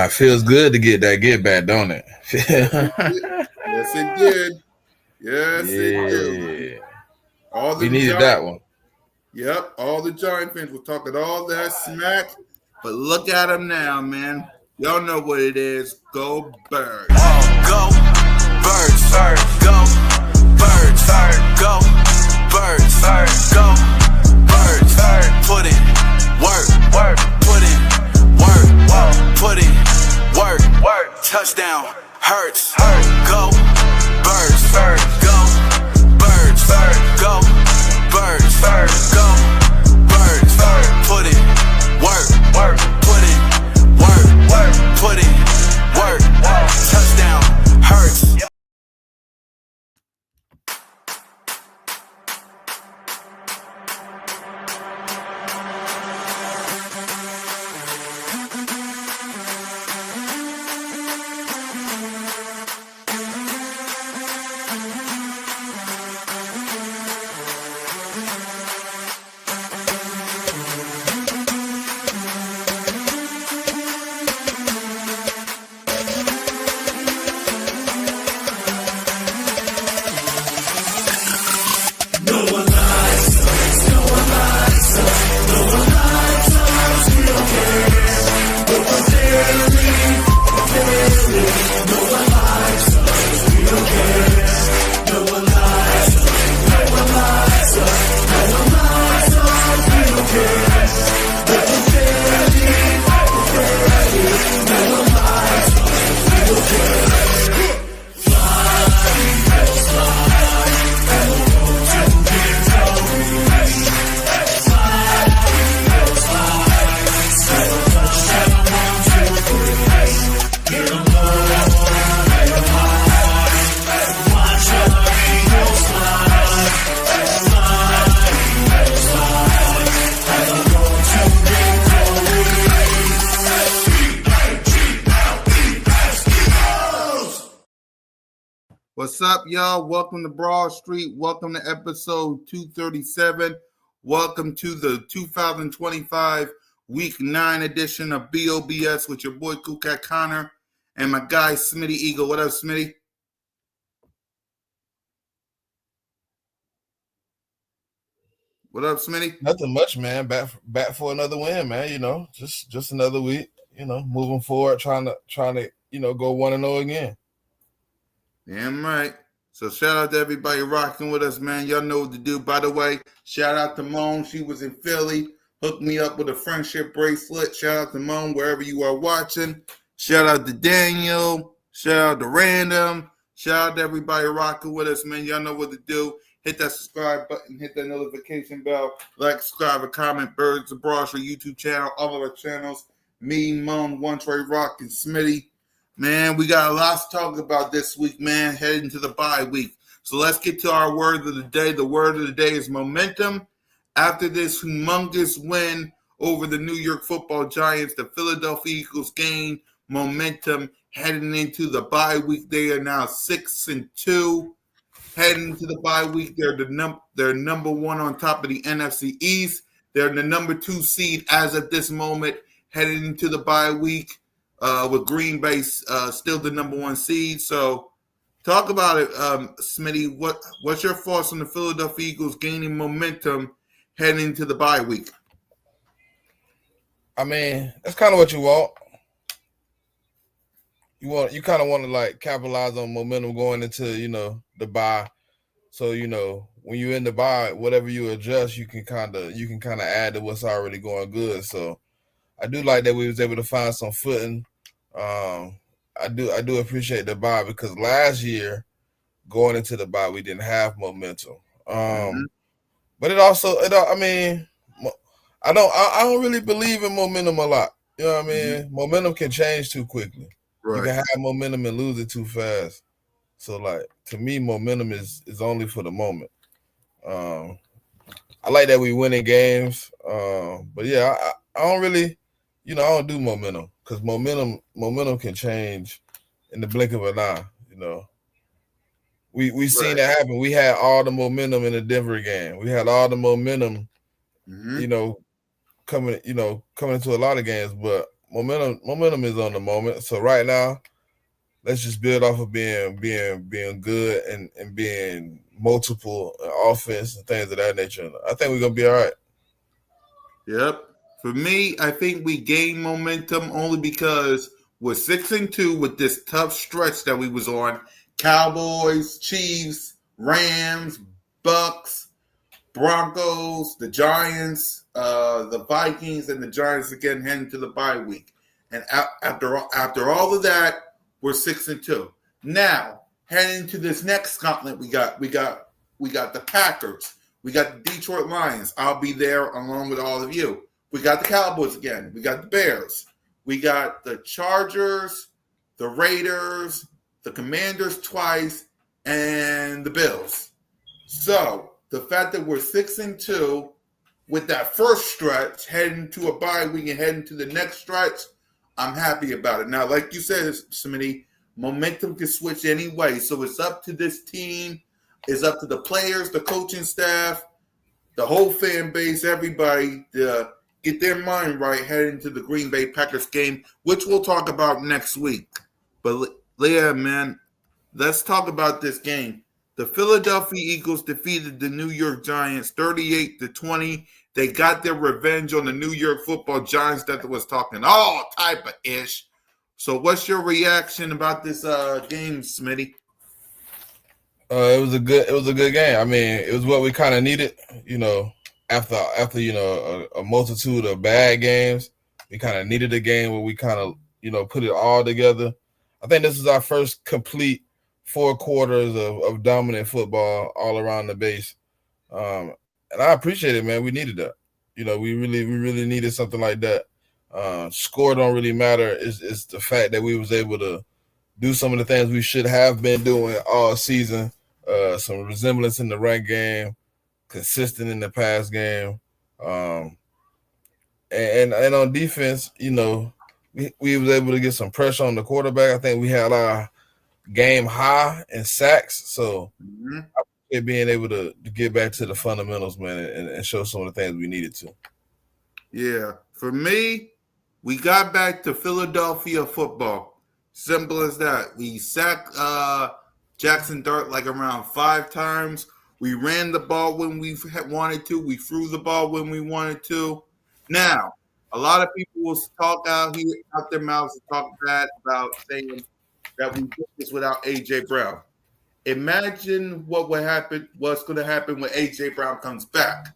Feels good to get that get back, don't it? Yes, it did. Yes, it did. Yes, it did. Yeah, All we them needed giant, that one. yep, all the Giant fans were talking all that smack, but look at them now, man. Y'all know what it is. Go Birds. Go birds, go birds, go birds, go birds. Put in work, put in put in Touchdown hurts. Go birds, go birds, go birds, go birds. Put in put in put in Touchdown hurts. What's up, y'all? Welcome to Broad Street. Welcome to episode 237. Welcome to the 2025 Week 9 edition of B.O.B.S. with your boy Cool Cat Connor and my guy Smitty Eagle. What up, Smitty? What up, Smitty? Nothing much, man. Back for another win, man. Just another week. Moving forward, trying to go 1-0 again. Damn right. So shout out to everybody rocking with us, man. Y'all know what to do. By the way, shout out to Moan. She was in Philly. Hooked me up with a friendship bracelet. Shout out to Moan wherever you are watching. Shout out to Daniel. Shout out to Random. Shout out to everybody rocking with us, man. Y'all know what to do. Hit that subscribe button. Hit that notification bell. Like, subscribe, and comment. Birds of Broad Street YouTube channel. All of our channels. Me, Moan, One Trey Rock, and Smitty. Man, we got a lot to talk about this week, man, heading to the bye week. So let's get to our word of the day. The word of the day is momentum. After this humongous win over the New York Football Giants, the Philadelphia Eagles gain momentum heading into the bye week. They are now 6-2. Heading into the bye week, they're number one on top of the NFC East. They're the number 2 seed as of this moment, heading into the bye week. With Green Bay still the number 1 seed. So talk about it, Smitty. What's your thoughts on the Philadelphia Eagles gaining momentum heading into the bye week? I mean, that's kind of what you want. You kind of want to like capitalize on momentum going into the bye. So when you're in the bye, whatever you adjust, you can kind of add to what's already going good. So I do like that we was able to find some footing. I do appreciate the bye because last year going into the bye we didn't have momentum. But I mean, I don't really believe in momentum a lot. You know what I mean? Momentum can change too quickly. Right. You can have momentum and lose it too fast. So like to me, momentum is only for the moment. I like that we winning games. But yeah, I don't really, I don't do momentum because momentum can change in the blink of an eye. We seen that happen. We had all the momentum in the Denver game. We had all the momentum, coming into a lot of games. But momentum is on the moment. So right now, let's just build off of being good and being multiple offense and things of that nature. I think we're gonna be all right. Yep. For me, I think we gained momentum only because we're 6-2 with this tough stretch that we was on. Cowboys, Chiefs, Rams, Bucks, Broncos, the Giants, the Vikings, and the Giants again heading to the bye week. And after all of that, we're 6-2. Now heading to this next gauntlet, we got the Packers, we got the Detroit Lions. I'll be there along with all of you. We got the Cowboys again. We got the Bears. We got the Chargers, the Raiders, the Commanders twice, and the Bills. So the fact that we're 6-2 with that first stretch, heading to a bye week and heading to the next stretch, I'm happy about it. Now, like you said, Smitty, momentum can switch anyway. So it's up to this team. It's up to the players, the coaching staff, the whole fan base, everybody to get their mind right heading to the Green Bay Packers game, which we'll talk about next week. But yeah, man, let's talk about this game. The Philadelphia Eagles defeated the New York Giants 38-20. They got their revenge on the New York Football Giants that was talking all type of ish. So, what's your reaction about this game, Smitty? It was a good game. I mean, it was what we kind of needed. You know, after a multitude of bad games, we kind of needed a game where we kind of put it all together. I think this is our first complete 4 quarters of dominant football all around the base. And I appreciate it, man. We needed that. We really needed something like that. Score don't really matter. It's the fact that we was able to do some of the things we should have been doing all season. Some resemblance in the run game, consistent in the pass game, and on defense, we was able to get some pressure on the quarterback. I think we had our game high in sacks, so being able to get back to the fundamentals, man, and show some of the things we needed to. Yeah, for me, we got back to Philadelphia football. Simple as that. We sacked Jackson Dart like around 5 times. We ran the ball when we wanted to. We threw the ball when we wanted to. Now, a lot of people will talk out their mouths and talk bad about saying that we did this without A.J. Brown. Imagine what's going to happen when A.J. Brown comes back.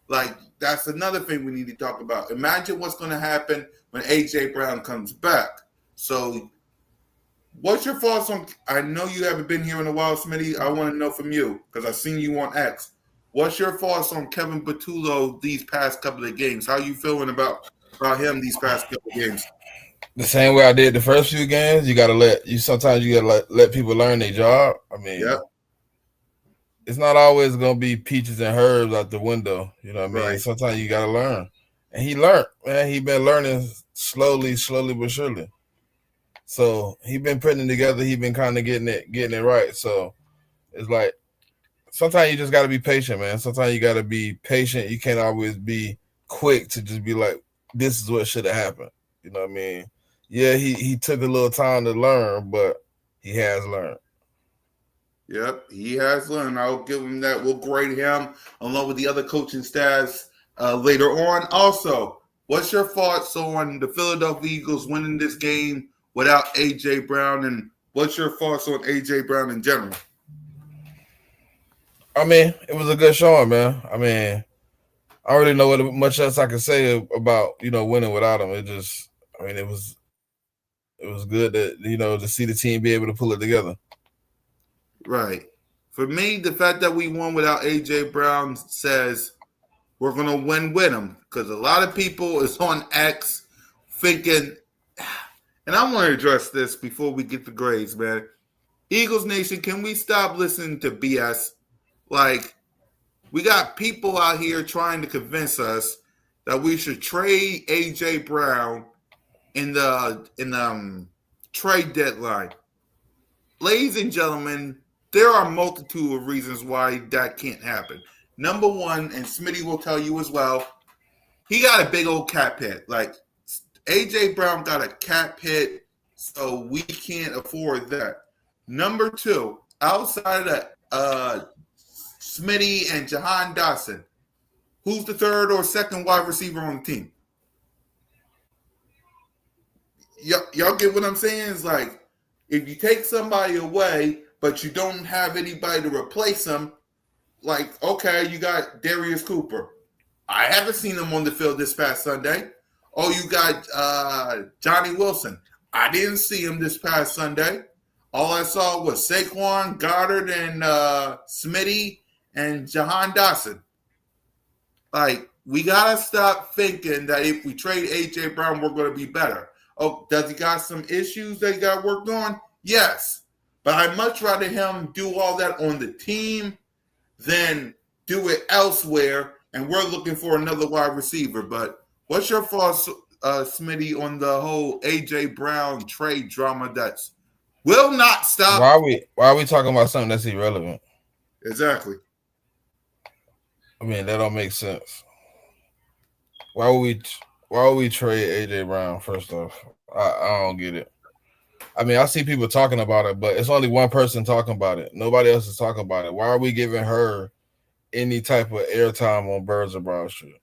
Like, that's another thing we need to talk about. Imagine what's going to happen when A.J. Brown comes back. So, what's your thoughts on – I know you haven't been here in a while, Smitty. I want to know from you because I've seen you on X. What's your thoughts on Kevin Patullo these past couple of games? How are you feeling about him these past couple of games? The same way I did the first few games. Sometimes you gotta let people learn their job. I mean, It's not always gonna be peaches and herbs out the window. You know what I mean? Right. Sometimes you gotta learn, and he learned. Man, he been learning slowly but surely. So he been putting it together. He been kind of getting it right. So it's like sometimes you just gotta be patient, man. Sometimes you gotta be patient. You can't always be quick to just be like, this is what should have happened. You know what I mean? Yeah, he took a little time to learn, but he has learned. Yep, he has learned. I'll give him that. We'll grade him along with the other coaching staffs later on. Also, what's your thoughts on the Philadelphia Eagles winning this game without A.J. Brown, and what's your thoughts on A.J. Brown in general? I mean, it was a good showing, man. I mean, I don't really know what much else I can say about winning without him. It was good that to see the team be able to pull it together. Right. For me, the fact that we won without A.J. Brown says we're going to win with him, because a lot of people is on X thinking, and I want to address this before we get the grades, man. Eagles Nation, can we stop listening to BS? Like, we got people out here trying to convince us that we should trade A.J. Brown in the trade deadline. Ladies and gentlemen, there are a multitude of reasons why that can't happen. Number one, and Smitty will tell you as well, he got a big old cap hit. Like, A.J. Brown got a cap hit, so we can't afford that. Number 2, outside of Smitty and Jahan Dotson, who's the third or second wide receiver on the team? Y'all get what I'm saying? It's like, if you take somebody away, but you don't have anybody to replace them, like, okay, you got Darius Cooper. I haven't seen him on the field this past Sunday. Oh, you got Johnny Wilson. I didn't see him this past Sunday. All I saw was Saquon, Goddard, and Smitty and Jahan Dotson. Like, we got to stop thinking that if we trade A.J. Brown, we're going to be better. Oh, does he got some issues that he got worked on? Yes. But I'd much rather him do all that on the team than do it elsewhere, and we're looking for another wide receiver. But what's your thoughts, Smitty, on the whole A.J. Brown trade drama that's will not stop? Why are we talking about something that's irrelevant? Exactly. I mean, that don't make sense. Why would we trade A.J. Brown, first off? I don't get it. I mean, I see people talking about it, but it's only one person talking about it. Nobody else is talking about it. Why are we giving her any type of airtime on Birds of Broad Street?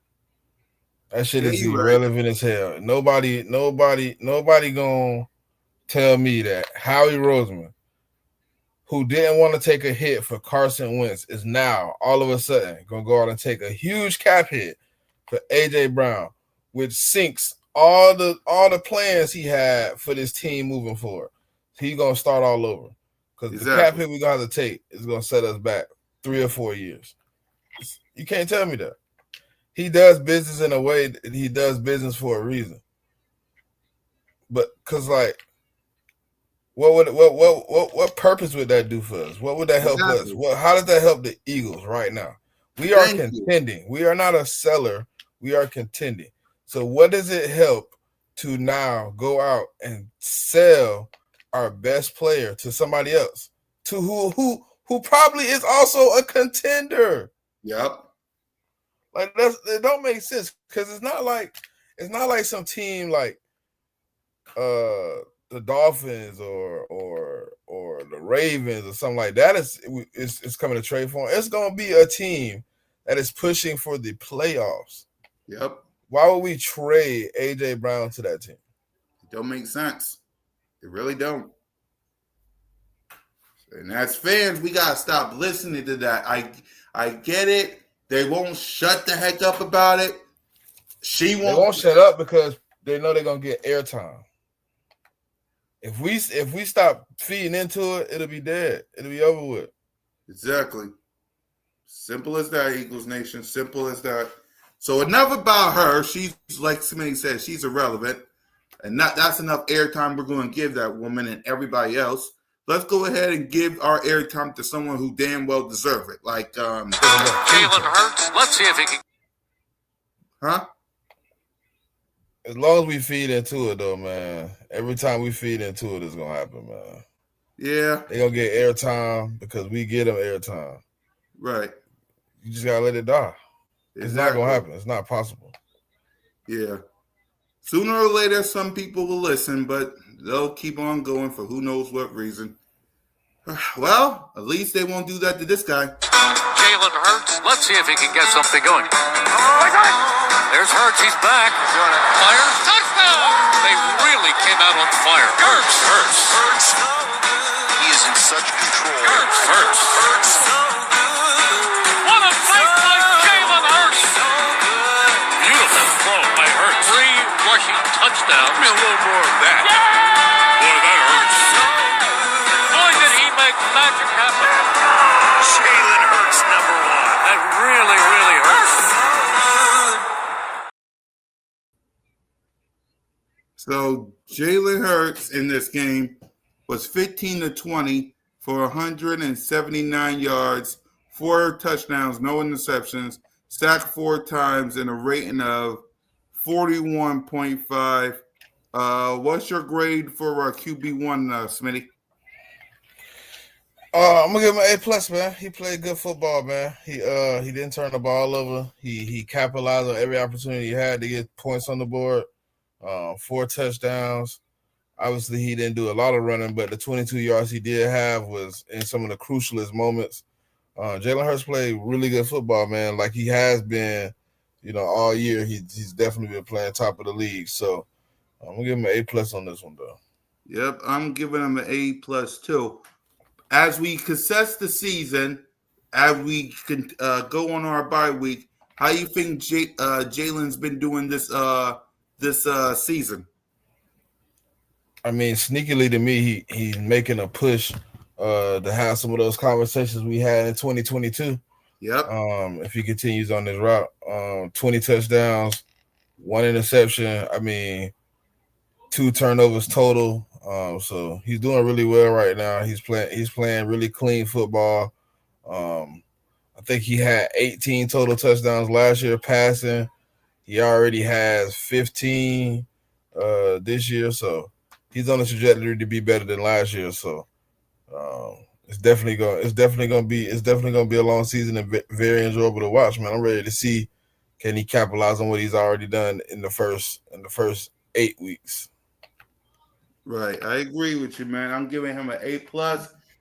That shit is irrelevant as hell. Nobody gonna tell me that Howie Roseman, who didn't want to take a hit for Carson Wentz, is now all of a sudden gonna go out and take a huge cap hit for A.J. Brown, which sinks all the plans he had for this team moving forward. He's gonna start all over. Because the cap hit we're gonna have to take is gonna set us back 3 or 4 years. You can't tell me that. He does business in a way that he does business for a reason. But because, like, what purpose would that do for us? What would that help us? How does that help the Eagles right now? We are contending. We are not a seller. We are contending. So what does it help to now go out and sell our best player to somebody else, to who probably is also a contender? Yep. Like, it don't make sense, because it's not like some team like the Dolphins or the Ravens or something like that is coming to trade for him. It's going to be a team that is pushing for the playoffs. Yep. Why would we trade A.J. Brown to that team? It don't make sense. It really don't. And as fans, we got to stop listening to that. I get it. They won't shut the heck up about it. They won't shut up because they know they're going to get airtime. If we stop feeding into it, it'll be dead. It'll be over with. Exactly. Simple as that, Eagles Nation. Simple as that. So enough about her. She's, like Smitty said, she's irrelevant. And that's enough airtime we're going to give that woman and everybody else. Let's go ahead and give our airtime to someone who damn well deserve it. Like Jalen Hurts. Let's see if he can. Huh? As long as we feed into it, though, man. Every time we feed into it, it's going to happen, man. Yeah. They're going to get airtime because we get them airtime. Right. You just got to let it die. It's not going to happen. It's not possible. Yeah. Sooner or later, some people will listen, but they'll keep on going for who knows what reason. Well, at least they won't do that to this guy. Jalen Hurts. Let's see if he can get something going. There's Hurts. He's back. Fire. Touchdown. They really came out on fire. Hurts. He is in such control. Hurts. What a play by Jalen Hurts. Beautiful throw by Hurts. 3 rushing touchdowns. Give me a little more of that. Boy, that hurts. Boy, did he make magic happen. Jalen Hurts, number 1. That really, really hurts. So Jalen Hurts in this game was 15 to 20 for 179 yards, 4 touchdowns, no interceptions, sacked 4 times, and a rating of 41.5. What's your grade for QB1, Smitty? I'm gonna give him an A+, man. He played good football, man. He didn't turn the ball over. He capitalized on every opportunity he had to get points on the board. 4 touchdowns. Obviously, he didn't do a lot of running, but the 22 yards he did have was in some of the crucialest moments. Jalen Hurts played really good football, man. Like he has been, all year. He's definitely been playing top of the league. So I'm gonna give him an A+ on this one, though. Yep, I'm giving him an A+ too. As we assess the season, as we can go on our bye week, how you think Jalen's been doing this season? I mean, sneakily to me, he's making a push to have some of those conversations we had in 2022. Yep. If he continues on this route, 20 touchdowns, 1 interception. I mean, 2 turnovers total. So he's doing really well right now. He's playing really clean football. I think he had 18 total touchdowns last year passing. He already has 15 this year, so he's on a trajectory to be better than last year. So it's definitely gonna be a long season and very enjoyable to watch, man. I'm ready to see can he capitalize on what he's already done in the first 8 weeks. Right, I agree with you, man. I'm giving him an A+.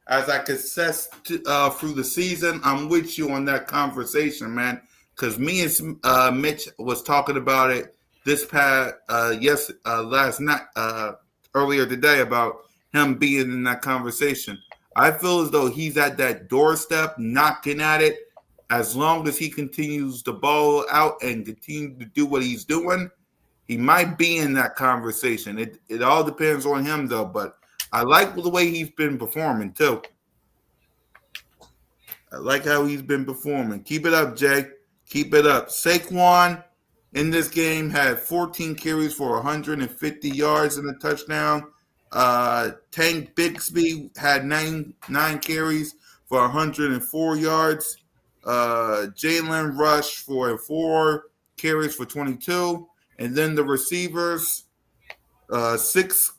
As I assess through the season, I'm with you on that conversation, man. Because me and Mitch was talking about it this past last night, earlier today, about him being in that conversation. I feel as though he's at that doorstep, knocking at it. As long as he continues to ball out and continue to do what he's doing, he might be in that conversation. It all depends on him, though. But I like the way he's been performing, too. I like how he's been performing. Keep it up, Jay. Keep it up. Saquon in this game had 14 carries for 150 yards and a touchdown. Tank Bixby had nine carries for 104 yards. Jalen Rush for 4 carries for 22. And then the receivers, 6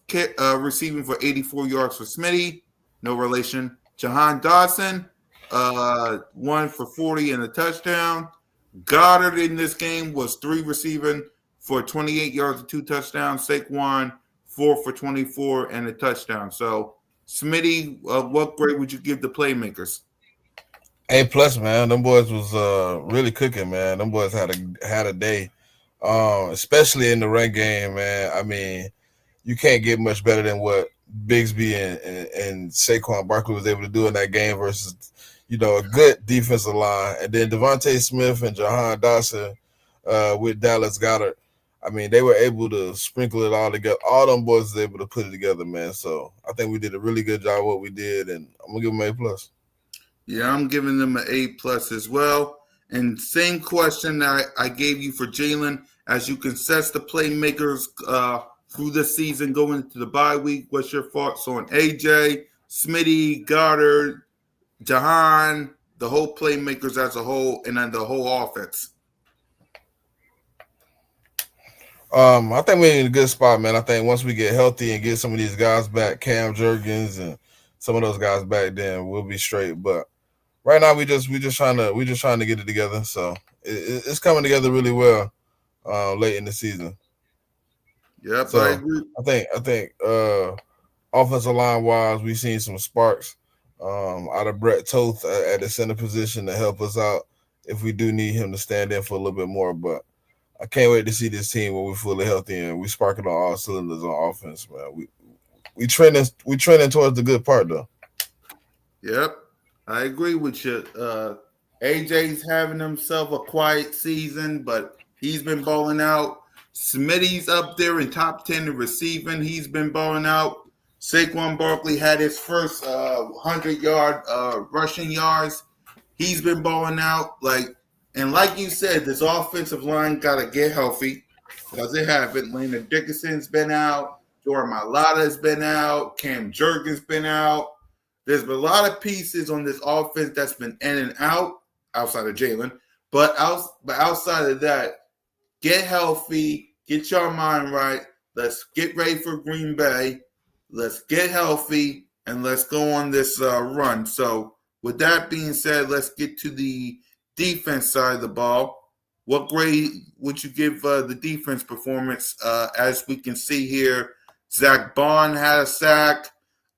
receiving for 84 yards for Smitty. No relation. Jahan Dawson, 1 for 40 and a touchdown. Goddard in this game was 3 receiving for 28 yards and 2 touchdowns. Saquon, 4 for 24 and a touchdown. So, Smitty, what grade would you give the playmakers? A+, man. Them boys was really cooking, man. Them boys had a day, especially in the run game, man. I mean, you can't get much better than what Bigsby and Saquon Barkley was able to do in that game versus, a good defensive line. And then Devontae Smith and Jahan Dawson with Dallas Goedert. I mean, they were able to sprinkle it all together. All them boys was able to put it together, man. So I think we did a really good job what we did, and I'm going to give them A+. Yeah, I'm giving them an A+ as well. And same question that I gave you for Jalen. As you can assess the playmakers through this season going into the bye week, what's your thoughts on AJ, Smitty, Goddard, Jahan, the whole playmakers as a whole, and then the whole offense? I think we're in a good spot, man. I think once we get healthy and get some of these guys back, Cam Jurgens and some of those guys back, then we'll be straight. But right now, we just trying to get it together. So it's coming together really well late in the season. Yep, So I agree. I think offensive line wise, we've seen some sparks out of Brett Toth at the center position to help us out if we do need him to stand in for a little bit more. But I can't wait to see this team when we're fully healthy and we sparking on all cylinders on offense, man. We trending towards the good part though. Yep, I agree with you. AJ's having himself a quiet season, but he's been balling out. Smitty's up there in top 10 in receiving. He's been balling out. Saquon Barkley had his first 100-yard rushing yards. He's been balling out. Like you said, this offensive line got to get healthy because they haven't. Landon Dickinson's been out. Jordan Mailata's been out. Cam Jurgens been out. There's been a lot of pieces on this offense that's been in and out outside of Jalen. But outside of that, get healthy, get your mind right. Let's get ready for Green Bay. Let's get healthy, and let's go on this run. So with that being said, let's get to the defense side of the ball. What grade would you give the defense performance? As we can see here, Zach Bond had a sack.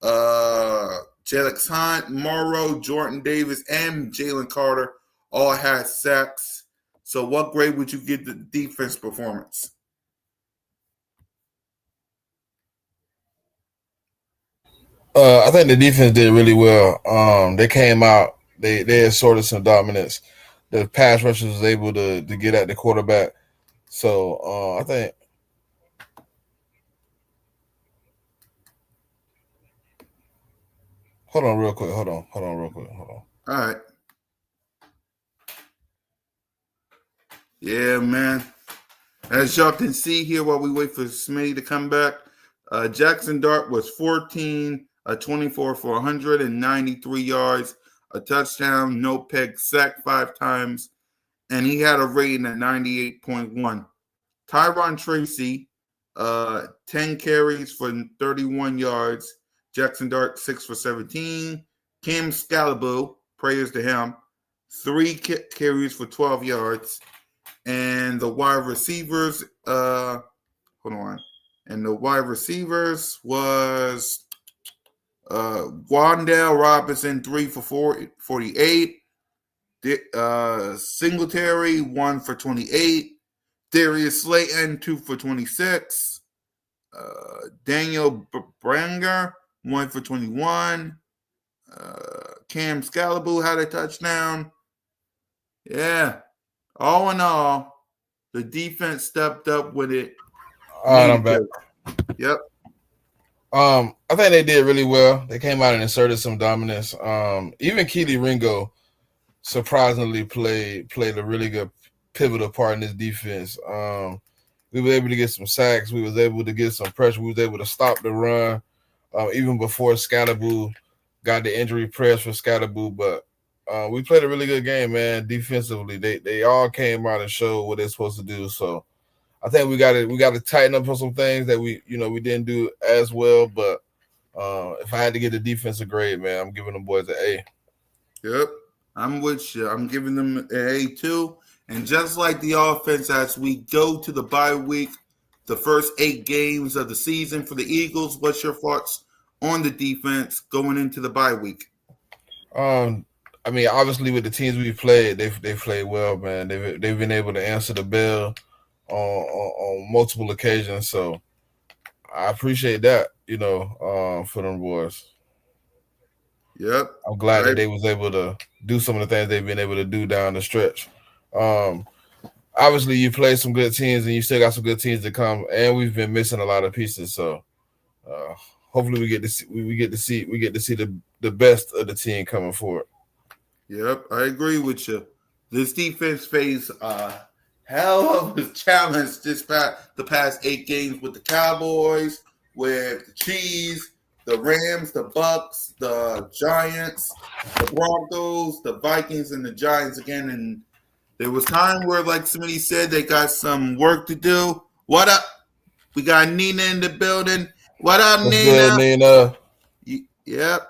Jalex Hunt, Morrow, Jordan Davis, and Jalen Carter all had sacks. So what grade would you give the defense performance? I think the defense did really well. They came out, they assorted some dominance. The pass rushers was able to get at the quarterback. So I think. Hold on, real quick. Hold on, real quick. Hold on. All right. Yeah, man. As y'all can see here while we wait for Smitty to come back, Jackson Dart was 14, 24 for 193 yards, a touchdown, no peg, sack 5 times, and he had a rating at 98.1. Tyron Tracy, 10 carries for 31 yards. Jackson Dart, 6 for 17. Cam Scalaboo, praise to him, 3 carries for 12 yards. And the wide receivers, hold on. And the wide receivers was Wandale Robinson, 3 for 48. Singletary, 1 for 28. Darius Slayton, 2 for 26. Daniel Branger, 1 for 21. Cam Scalaboo had a touchdown. Yeah. All in all, the defense stepped up with it. All right, I'm back. Yep. I think they did really well. They came out and inserted some dominance. Even Keely Ringo surprisingly played a really good pivotal part in this defense. We were able to get some sacks. We was able to get some pressure. We was able to stop the run even before Scalaboo got the injury press for Scalaboo. But we played a really good game, man. Defensively, they all came out and showed what they're supposed to do. So I think we got to tighten up on some things that we didn't do as well. But if I had to get the defensive grade, man, I'm giving them boys an A. Yep, I'm with you. I'm giving them an A too. And just like the offense, as we go to the bye week, the first 8 games of the season for the Eagles, what's your thoughts on the defense going into the bye week? I mean, obviously with the teams we played, they played well, man. They've been able to answer the bell on multiple occasions. So I appreciate that, for them boys. Yep. I'm glad that they was able to do some of the things they've been able to do down the stretch. Obviously you play some good teams and you still got some good teams to come, and we've been missing a lot of pieces. So hopefully we get to see the best of the team coming forward. Yep, I agree with you. This defense faced a hell of a challenge the past 8 games with the Cowboys, with the Chiefs, the Rams, the Bucks, the Giants, the Broncos, the Vikings, and the Giants again. And there was time where, like somebody said, they got some work to do. What up? We got Nina in the building. What up, What's Nina? good, Nina? Yep.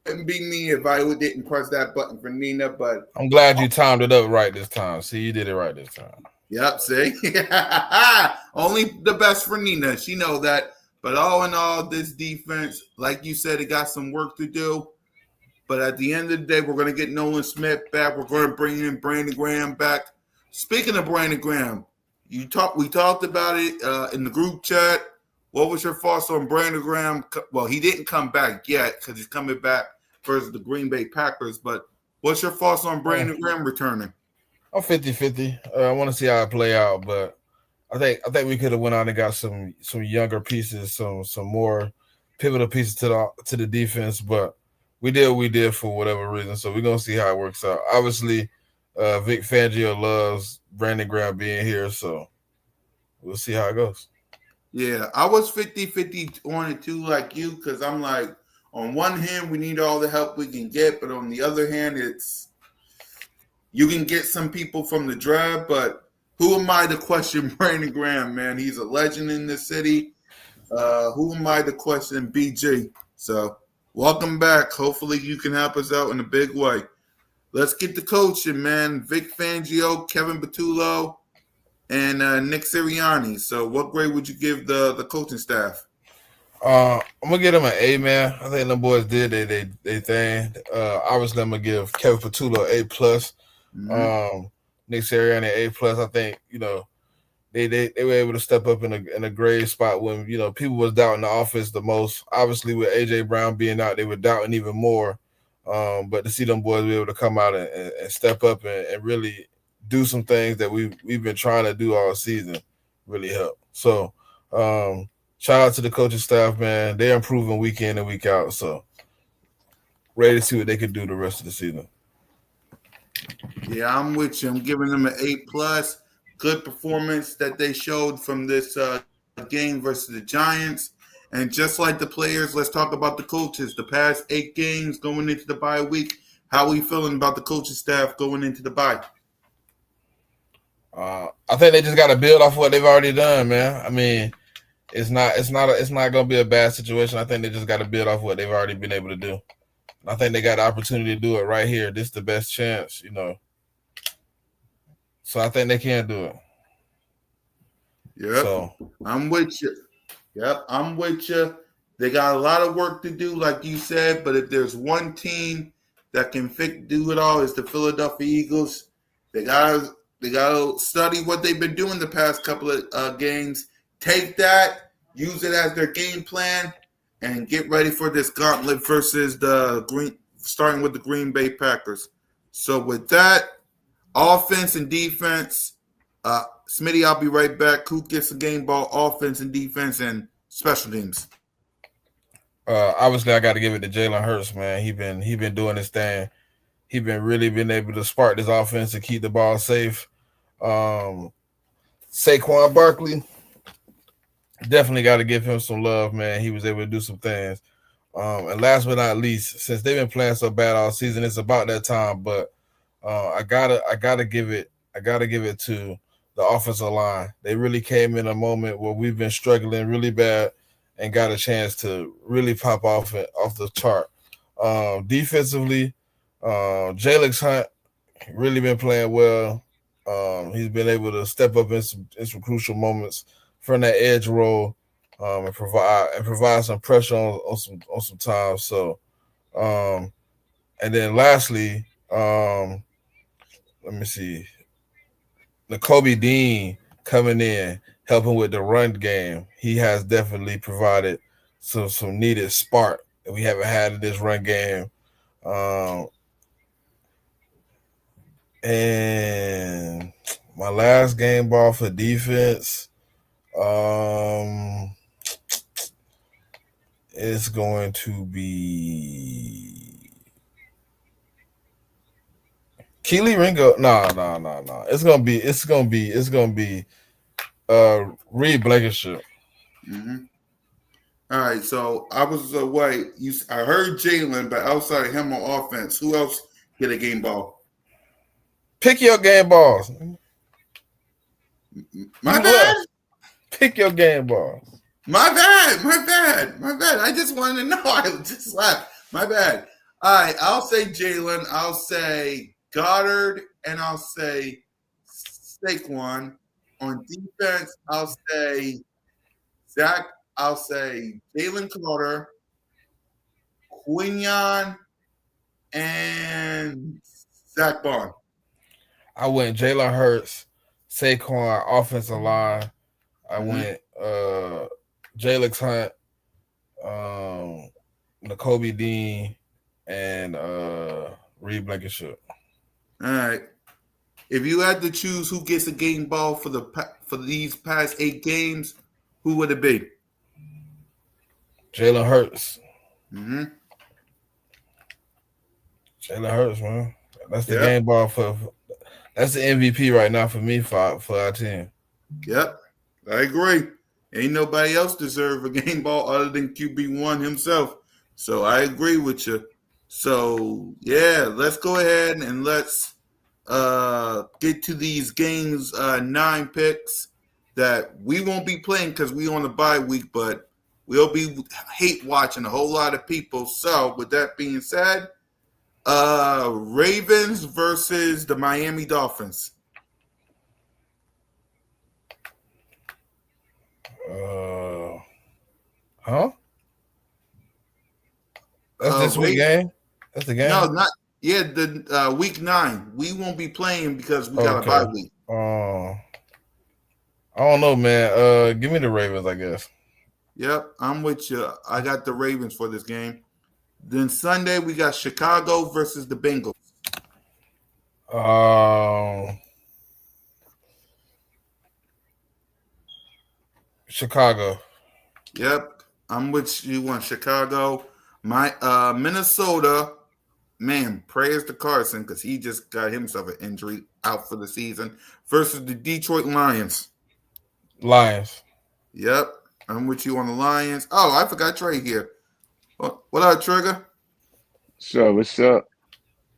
Wouldn't be me if I didn't press that button for Nina, but I'm glad you timed it up right this time. See, you did it right this time. Yep, see? Only the best for Nina. She know that. But all in all, this defense, like you said, it got some work to do. But at the end of the day, we're going to get Nolan Smith back. We're going to bring in Brandon Graham back. Speaking of Brandon Graham, we talked about it in the group chat. What was your thoughts on Brandon Graham? Well, he didn't come back yet because he's coming back versus the Green Bay Packers. But what's your thoughts on Brandon Graham returning? I'm 50-50. I want to see how it play out, but I think we could have went out and got some younger pieces, some more pivotal pieces to the defense. But we did what we did for whatever reason. So we're gonna see how it works out. Obviously, Vic Fangio loves Brandon Graham being here, so we'll see how it goes. Yeah, I was 50-50 on it too, like you, because I'm like, on one hand, we need all the help we can get, but on the other hand, it's you can get some people from the draft, but who am I to question Brandon Graham, man? He's a legend in this city. Who am I to question BG? So welcome back. Hopefully you can help us out in a big way. Let's get the coaching, man. Vic Fangio, Kevin Patullo, and Nick Sirianni. So what grade would you give the coaching staff? I'm gonna give them an A, man. I think them boys did they thing. Obviously, I'm gonna give Kevin Patullo A+. Mm-hmm. Nick Sirianni A+. I think they were able to step up in a great spot when people was doubting the offense the most. Obviously, with AJ Brown being out, they were doubting even more. But to see them boys be able to come out and step up and really do some things that we've been trying to do all season really helped. So shout out to the coaching staff, man. They're improving week in and week out. So ready to see what they can do the rest of the season. Yeah, I'm with you. I'm giving them an A+. Good performance that they showed from this game versus the Giants. And just like the players, let's talk about the coaches. The past 8 games going into the bye week. How are we feeling about the coaching staff going into the bye? I think they just got to build off what they've already done, man. I mean, it's not gonna be a bad situation. I think they just got to build off what they've already been able to do. I think they got the opportunity to do it right here. This is the best chance, So I think they can do it. Yep, So I'm with you. Yep, I'm with you. They got a lot of work to do, like you said, but if there's one team that can do it all, it's the Philadelphia Eagles. They gotta study what they've been doing the past couple of games. Take that, use it as their game plan, and get ready for this gauntlet versus starting with the Green Bay Packers. So with that, offense and defense. Smitty, I'll be right back. Who gets the game ball? Offense and defense and special teams. obviously I got to give it to Jalen Hurts, man. He been doing his thing. He been able to spark this offense to keep the ball safe. Saquon Barkley, definitely got to give him some love, man. He was able to do some things. And last but not least, since they've been playing so bad all season, it's about that time. But I gotta give it to the offensive line. They really came in a moment where we've been struggling really bad and got a chance to really pop off the chart. Defensively, Jalen Hunt really been playing well. He's been able to step up in some crucial moments from that edge role, and provide some pressure on some times. So, and then lastly, let me see, Nakobe Dean coming in helping with the run game. He has definitely provided some needed spark that we haven't had in this run game. And my last game ball for defense, it's going to be Keely Ringo. No. It's gonna be Reed Blankenship. Mm-hmm. All right, so I was away. I heard Jalen, but outside of him on offense, who else get a game ball? Pick your game balls. My You bad. left. Pick your game balls. My bad. I just wanted to know. I just laughed. My bad. All right, I'll say Jalen. I'll say Goddard, and I'll say Saquon. On defense, I'll say Zach. I'll say Jalen Carter, Quinion, and Zach Bond. I went Jalen Hurts, Saquon, offensive line. I Mm-hmm. went Jalen Hunt, Nakobe Dean, and Reed Blankenship. All right. If you had to choose who gets a game ball for these past 8 games, who would it be? Jalen Hurts. Mm-hmm. Jalen Hurts, man. That's the Yep. game ball that's the MVP right now for me for our team. Yep. I agree. Ain't nobody else deserve a game ball other than QB1 himself. So I agree with you. So yeah, let's go ahead and let's get to these games 9 picks that we won't be playing because we on the bye week, but we'll be hate watching a whole lot of people. So, with that being said, Ravens versus the Miami Dolphins. Huh? That's this week game. That's the game. No, not the week 9. We won't be playing because we got a bye week. I don't know, man. Give me the Ravens, I guess. Yep, I'm with you. I got the Ravens for this game. Then Sunday we got Chicago versus the Bengals. Chicago. Yep, I'm with you on Chicago. My Minnesota, man, prayers to Carson because he just got himself an injury out for the season versus the Detroit Lions. Lions. Yep, I'm with you on the Lions. Oh, I forgot Trey here. What up, Trigger? So what's up?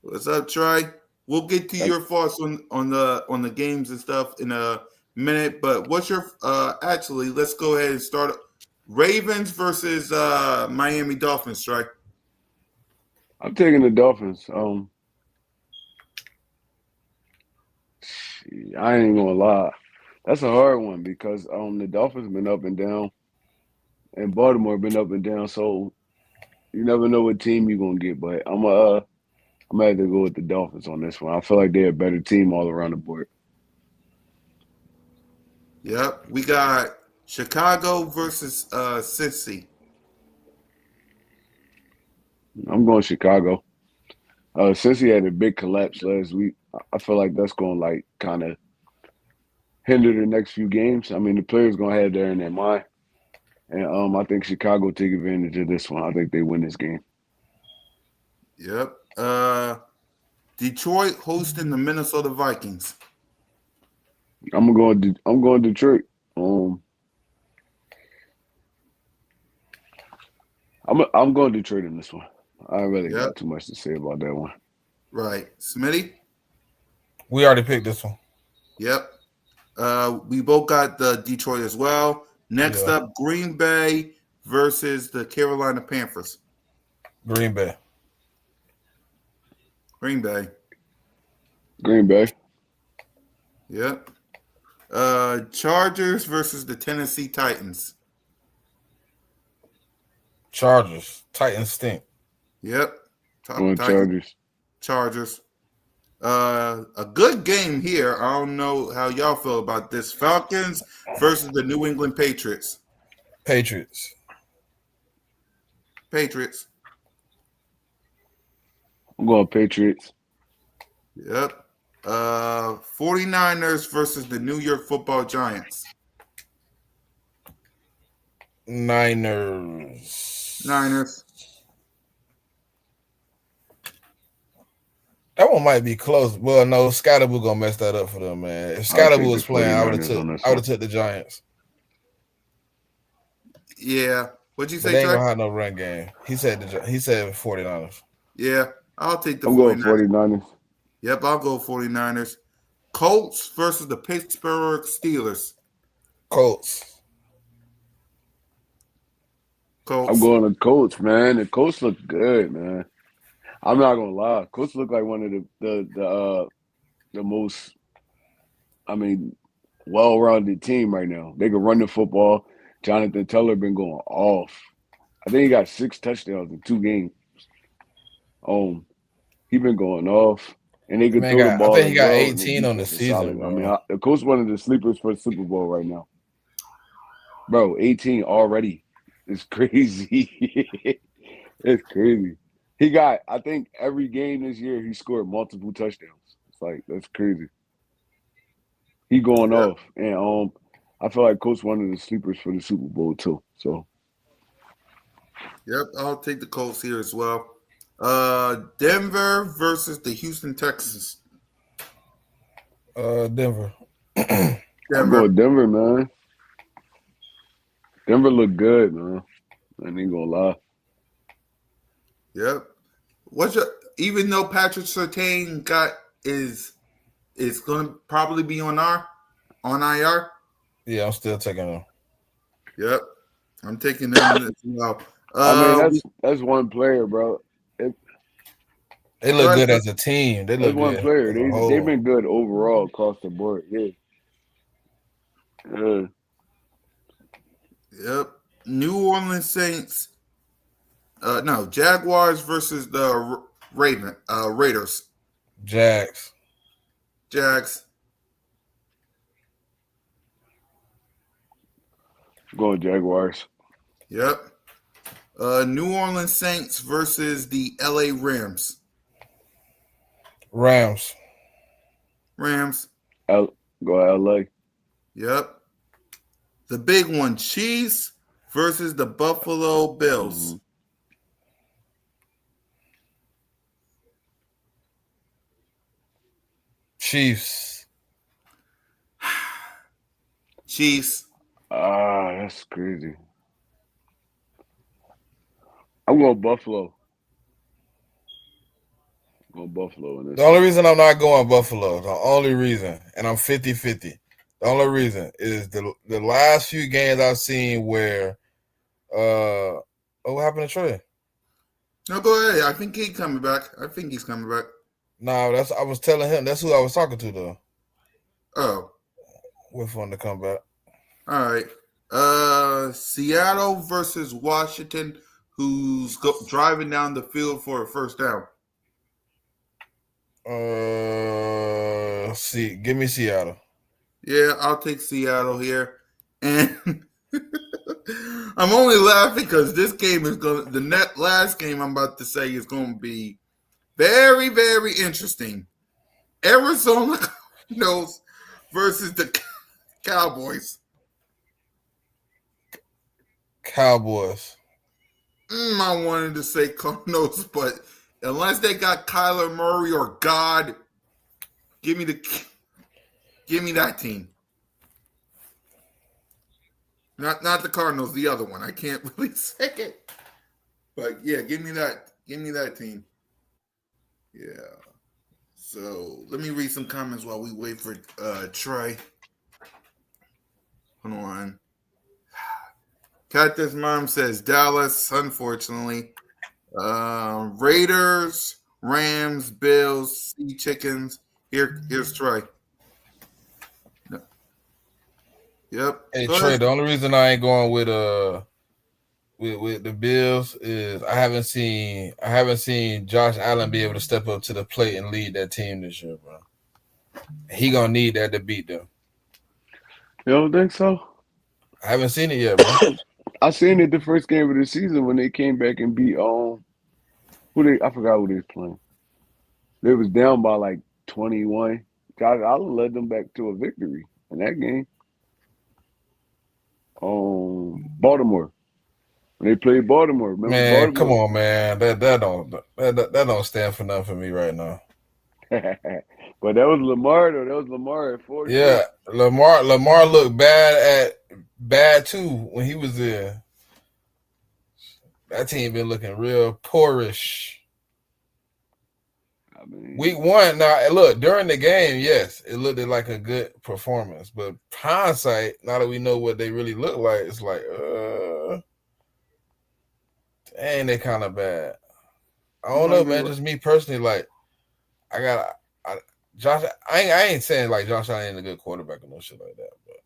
What's up, Trey? We'll get to your thoughts on the games and stuff in a minute. But what's your actually? Let's go ahead and start. Ravens versus Miami Dolphins, Trey. I'm taking the Dolphins. I ain't gonna lie, that's a hard one because the Dolphins been up and down, and Baltimore been up and down. So you never know what team you're gonna get. But I'm gonna have to go with the Dolphins on this one. I feel like they're a better team all around the board. Yep, we got Chicago versus Cincy. I'm going Chicago. Since he had a big collapse last week, I feel like that's going to like kind of hinder the next few games. I mean, the players going to have that in their mind, and I think Chicago take advantage of this one. I think they win this game. Yep. Detroit hosting the Minnesota Vikings. I'm going Detroit. I'm going Detroit in this one. I really got too much to say about that one. Right. Smitty? We already picked this one. Yep. We both got the Detroit as well. Next up, Green Bay versus the Carolina Panthers. Green Bay. Green Bay. Green Bay. Yep. Chargers versus the Tennessee Titans. Chargers. Titans stink. Yep. Chargers. Chargers. A good game here. I don't know how y'all feel about this. Falcons versus the New England Patriots. Patriots. I'm going Patriots. Yep. 49ers versus the New York Football Giants. Niners. That one might be close. Well, no, Scottaboo gonna mess that up for them, man. If Scottaboo was playing, I would have took the Giants. Yeah. What'd you say, They ain't Trey? gonna have no run game. He said 49ers. Yeah, I'll take the 49ers. Going 49ers. Yep, I'll go 49ers. Colts versus the Pittsburgh Steelers. Colts. I'm going to Colts, man. The Colts look good, man. I'm not gonna lie. Colts look like one of the most, well-rounded team right now. They can run the football. Jonathan Taylor been going off. I think he got 6 touchdowns in 2 games. He been going off, and they can throw the ball. I think he got 18 on the season. I mean, the Colts one of the sleepers for the Super Bowl right now. Bro, 18 already. It's crazy. It's crazy. He got, I think, every game this year he scored multiple touchdowns. It's like, that's crazy. He going off, and I feel like Colts one of the sleepers for the Super Bowl too. So, yep, I'll take the Colts here as well. Denver versus the Houston Texans. Denver. I'm going Denver, man. Denver look good, man. I ain't gonna lie. Yep. Even though Patrick Surtain is going to probably be on IR. Yeah, I'm still taking him. Yep. I'm taking them as well. I mean, that's one player, bro. They Go look ahead, good sir. as a team. They That's look one good player. as a They've whole. been good overall across the board. Yeah. Yep. New Orleans Saints. No, Jaguars versus the Raiders. Jags. Jags. Going Jaguars. Yep. New Orleans Saints versus the LA Rams. Rams. Rams. Go LA. Yep. The big one, Chiefs versus the Buffalo Mm-hmm. Bills. Chiefs. Chiefs. That's crazy. I'm going Buffalo. I'm going Buffalo in The this only one. reason I'm not going Buffalo, the only reason, and I'm 50-50, the only reason is the last few games I've seen where what happened to Trey? No, go ahead. I think he's coming back. No, I was telling him that's who I was talking to though. Oh, We're fun to come back. all right. Seattle versus Washington, who's driving down the field for a first down. Give me Seattle. Yeah, I'll take Seattle here. And I'm only laughing because this game is going to, last game I'm about to say is going to be very, very interesting. Arizona Cardinals versus the Cowboys. Cowboys. I wanted to say Cardinals, but unless they got Kyler Murray or God, give me that team. Not the Cardinals, the other one. I can't really say it. But yeah, give me that team. Yeah. So let me read some comments while we wait for Trey. Hold on. Cactus Mom says Dallas, unfortunately. Raiders, Rams, Bills, Sea Chickens. Here's Trey. Yep. Hey Go Trey, ahead. the only reason I ain't going with the Bills is I haven't seen Josh Allen be able to step up to the plate and lead that team this year, bro. He gonna need that to beat them. You don't think so? I haven't seen it yet, bro. I seen it the first game of the season when they came back and beat I forgot who they was playing. They was down by like 21. Josh Allen led them back to a victory in that game. Baltimore. When they played Baltimore. Remember Man, come Baltimore? on, man. That don't stand for nothing for me right now. But that was Lamar though. That was Lamar at 46. Yeah, Lamar looked bad too when he was there. That team been looking real poorish. I mean, Week 1, now look, during the game, yes, it looked like a good performance. But hindsight, now that we know what they really look like, it's like, dang, they kind of bad. I don't know, man. Just me personally, like, Josh. I ain't saying like Josh Allen ain't a good quarterback or no shit like that, but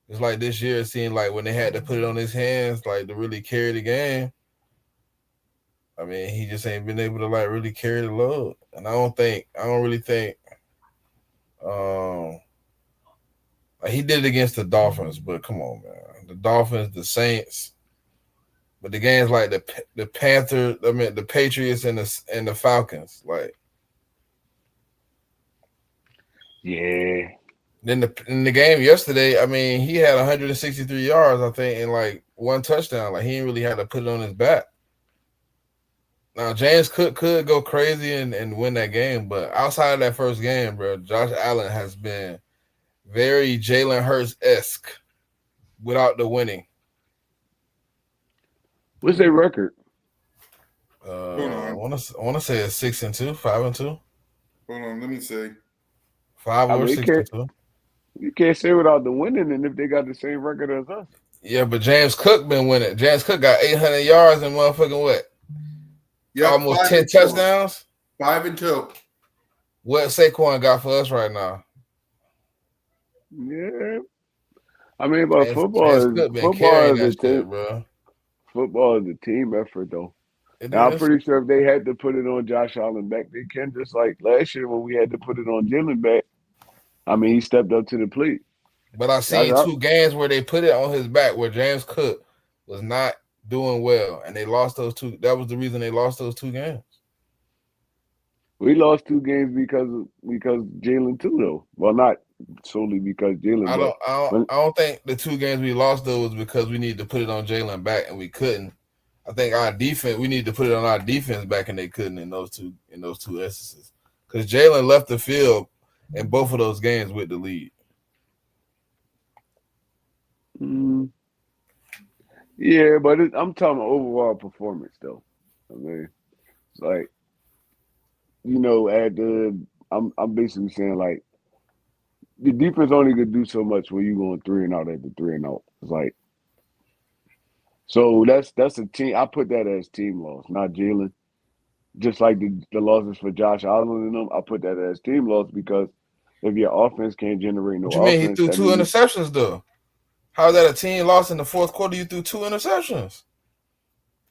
it's like this year it seemed like when they had to put it on his hands, like to really carry the game. I mean, he just ain't been able to like really carry the load, and I don't really think, like he did it against the Dolphins, but come on, man, the Dolphins, the Saints, but the games like the Panthers, I mean the Patriots and the Falcons, like. yeah. Then in the game yesterday, I mean, he had 163 yards, I think, and like one touchdown. Like he didn't really have to put it on his back. Now James Cook could go crazy and win that game, but outside of that first game, bro, Josh Allen has been very Jalen Hurts-esque without the winning. What's their record? I want to say it's 6-2, 5-2. Hold on, let me see. 5 I or mean, 6-2. you can't say without the winning, and if they got the same record as us. Yeah, but James Cook been winning. James Cook got 800 yards and motherfucking what? Yep, Almost 10 5-2. touchdowns. 5-2. What Saquon got for us right now? Yeah, I mean, but James Cook been football carrying is a that team. shit, bro. Football is a team effort, though. It And I'm is. pretty sure if they had to put it on Josh Allen back, they can, just like last year when we had to put it on Jalen back. I mean, he stepped up to the plate. But I Josh seen Allen, 2 games where they put it on his back where James Cook was not doing well, and they lost those 2. That was the reason they lost those 2 games. we lost 2 games because Jalen too, though. Well, not solely because Jalen, I but don't, I don't, when, I don't think the 2 games we lost though was because we needed to put it on Jalen back and we couldn't. I think our defense, we need to put it on our defense back, and they couldn't in those two instances because Jalen left the field in both of those games with the lead. yeah, but I'm talking overall performance, though. I mean, it's like I'm basically saying like the defense only could do so much when you going 3-and-out at the 3-and-out. It's like so that's a team. I put that as team loss, not Jalen. Just like the losses for Josh Allen and them, I put that as team loss because if your offense can't generate What no you mean he offense, threw that 2 means. interceptions though? How is that a team loss in the fourth quarter? You threw 2 interceptions.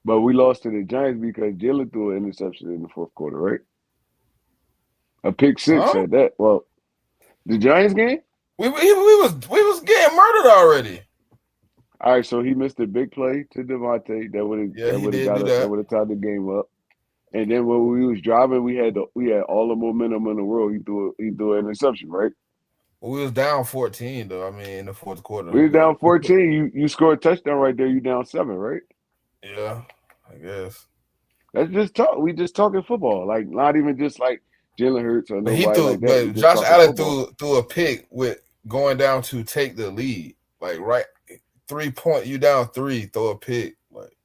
But we lost to the Giants because Jalen threw an interception in the fourth quarter, right? A pick six Huh? at that. Well, the Giants game. We was getting murdered already. All right, so he missed a big play to Devontae that would have Yeah, he did got do us, that that. would have tied the game up. And then when we was driving, we had all the momentum in the world. He threw an interception, right? We was down 14 though. I mean, in the fourth quarter, We was but down 14. You scored a touchdown right there. You down 7, right? yeah, I guess. That's just talk. We just talking football, like not even just like Jalen Hurts or But he nobody threw. like that. We But just Josh talking Allen football. threw a pick with going down to take the lead. Like right 3 point, you down 3, throw a pick. Like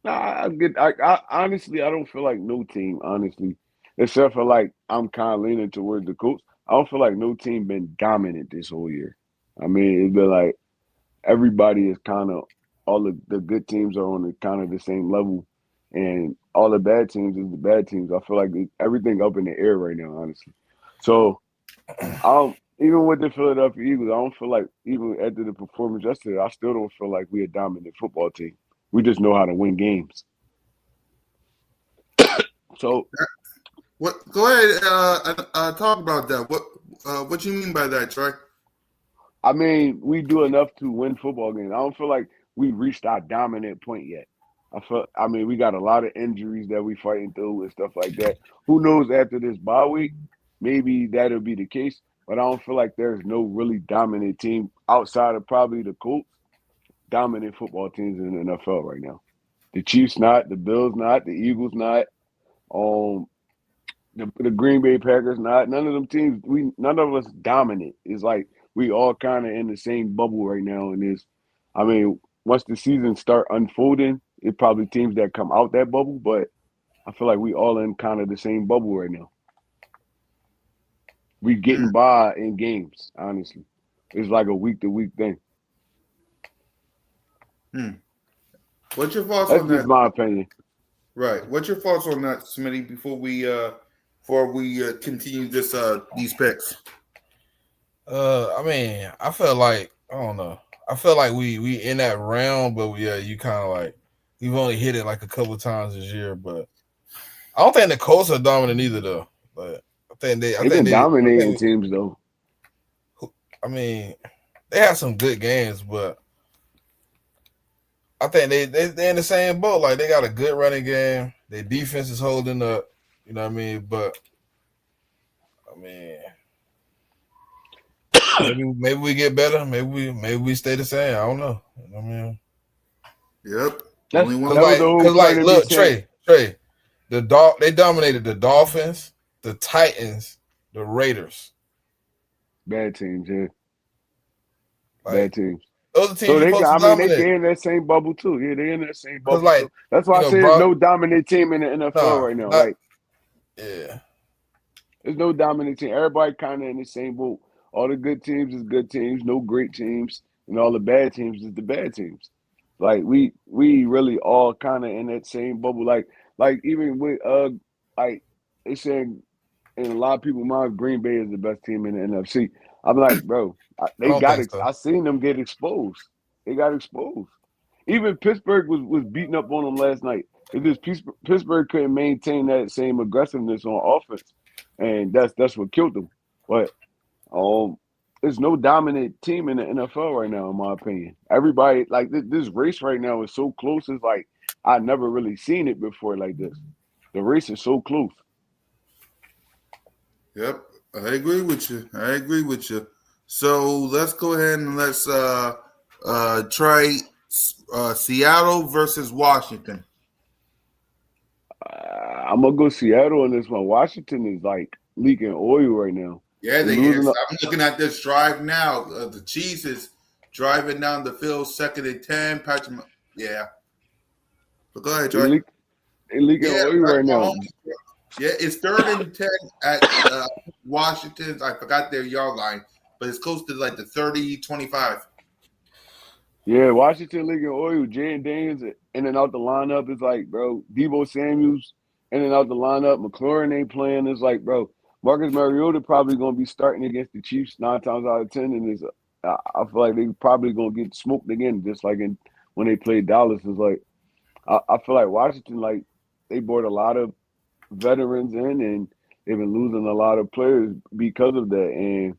Nah, I honestly, I don't feel like no team, honestly, except for like I'm kind of leaning towards the Colts. I don't feel like no team been dominant this whole year. I mean, it's been like everybody is kind of all the good teams are on the kind of the same level, and all the bad teams is the bad teams. I feel like everything up in the air right now, honestly. So I don't. Even with the Philadelphia Eagles, I don't feel like even after the performance yesterday, I still don't feel like we're a dominant football team. We just know how to win games. So What? Go ahead. Talk about that. What you mean by that, Trey? I mean, we do enough to win football games. I don't feel like we reached our dominant point yet. I mean, we got a lot of injuries that we fighting through and stuff like that. Who knows after this bye week? Maybe that'll be the case. But I don't feel like there's no really dominant team outside of probably the Colts. Dominant football teams in the NFL right now. The Chiefs not, the Bills not, the Eagles not. Um, the Green Bay Packers, not none of them teams. None of us dominant. It's like we all kind of in the same bubble right now. And I mean, once the season start unfolding, it probably teams that come out that bubble. But I feel like we all in kind of the same bubble right now. We Hmm. getting by in games. Honestly, it's like a week to week thing. What's your thoughts That's on just that? my opinion. Right. What's your thoughts on that, Smitty? Before we continue these picks. I mean, I feel like I don't know. I feel like we in that realm, but yeah, you kind of like we've only hit it like a couple of times this year, but I don't think the Colts are dominant either though. But They've been dominating teams though. I mean, they have some good games, but I think they're in the same boat. Like they got a good running game. Their defense is holding up. You know what I mean? But I mean, maybe we get better. Maybe we stay the same. I don't know. You know what I mean? Yep. That Only one. was the whole Cause point like of me look, saying Trey, they dominated the Dolphins, the Titans, the Raiders. bad teams, yeah, bad Like teams. those are So teams you're supposed to they dominate. in that same bubble too. Yeah, they in that same Cause bubble too. like That's why I say there's Brock, no dominant team in the NFL nah, right now. not Like yeah. there's no dominant team. Everybody kind of in the same boat. All the good teams is good teams. No great teams. and all the bad teams is the bad teams. Like we really all kind of in that same bubble. Like even with like they saying in a lot of people's minds, Green Bay is the best team in the NFC. I'm like, bro, I don't think so. I seen them get exposed. They got exposed. Even Pittsburgh was beating up on them last night. It just Pittsburgh couldn't maintain that same aggressiveness on offense, and that's what killed them. But there's no dominant team in the NFL right now, in my opinion. Everybody like this race right now is so close. It's like I never really seen it before like this. The race is so close. Yep, I agree with you. I agree with you. So let's go ahead and let's try Seattle versus Washington. I'm gonna go Seattle on this one. Washington is like leaking oil right now. Yeah, They're they losing. is. I'm looking at this drive now. The Chiefs is driving down the field, 2nd and 10. Patrick, yeah. But go ahead, Joy. They leaking Yeah, oil right Patrick now. Mahomes. Yeah, it's 3rd and 10 at Washington. I forgot their yard line, but it's close to like the 30-25. Yeah, Washington leaking oil. Jaden Daniels in and out the lineup. It's like, bro, Debo Samuels in and out the lineup. McLaurin ain't playing. It's like, bro, Marcus Mariota probably gonna be starting against the Chiefs 9 times out of 10, and I feel like they probably gonna get smoked again, just like when they played Dallas. It's like I feel like Washington, like they brought a lot of veterans in, and they've been losing a lot of players because of that. And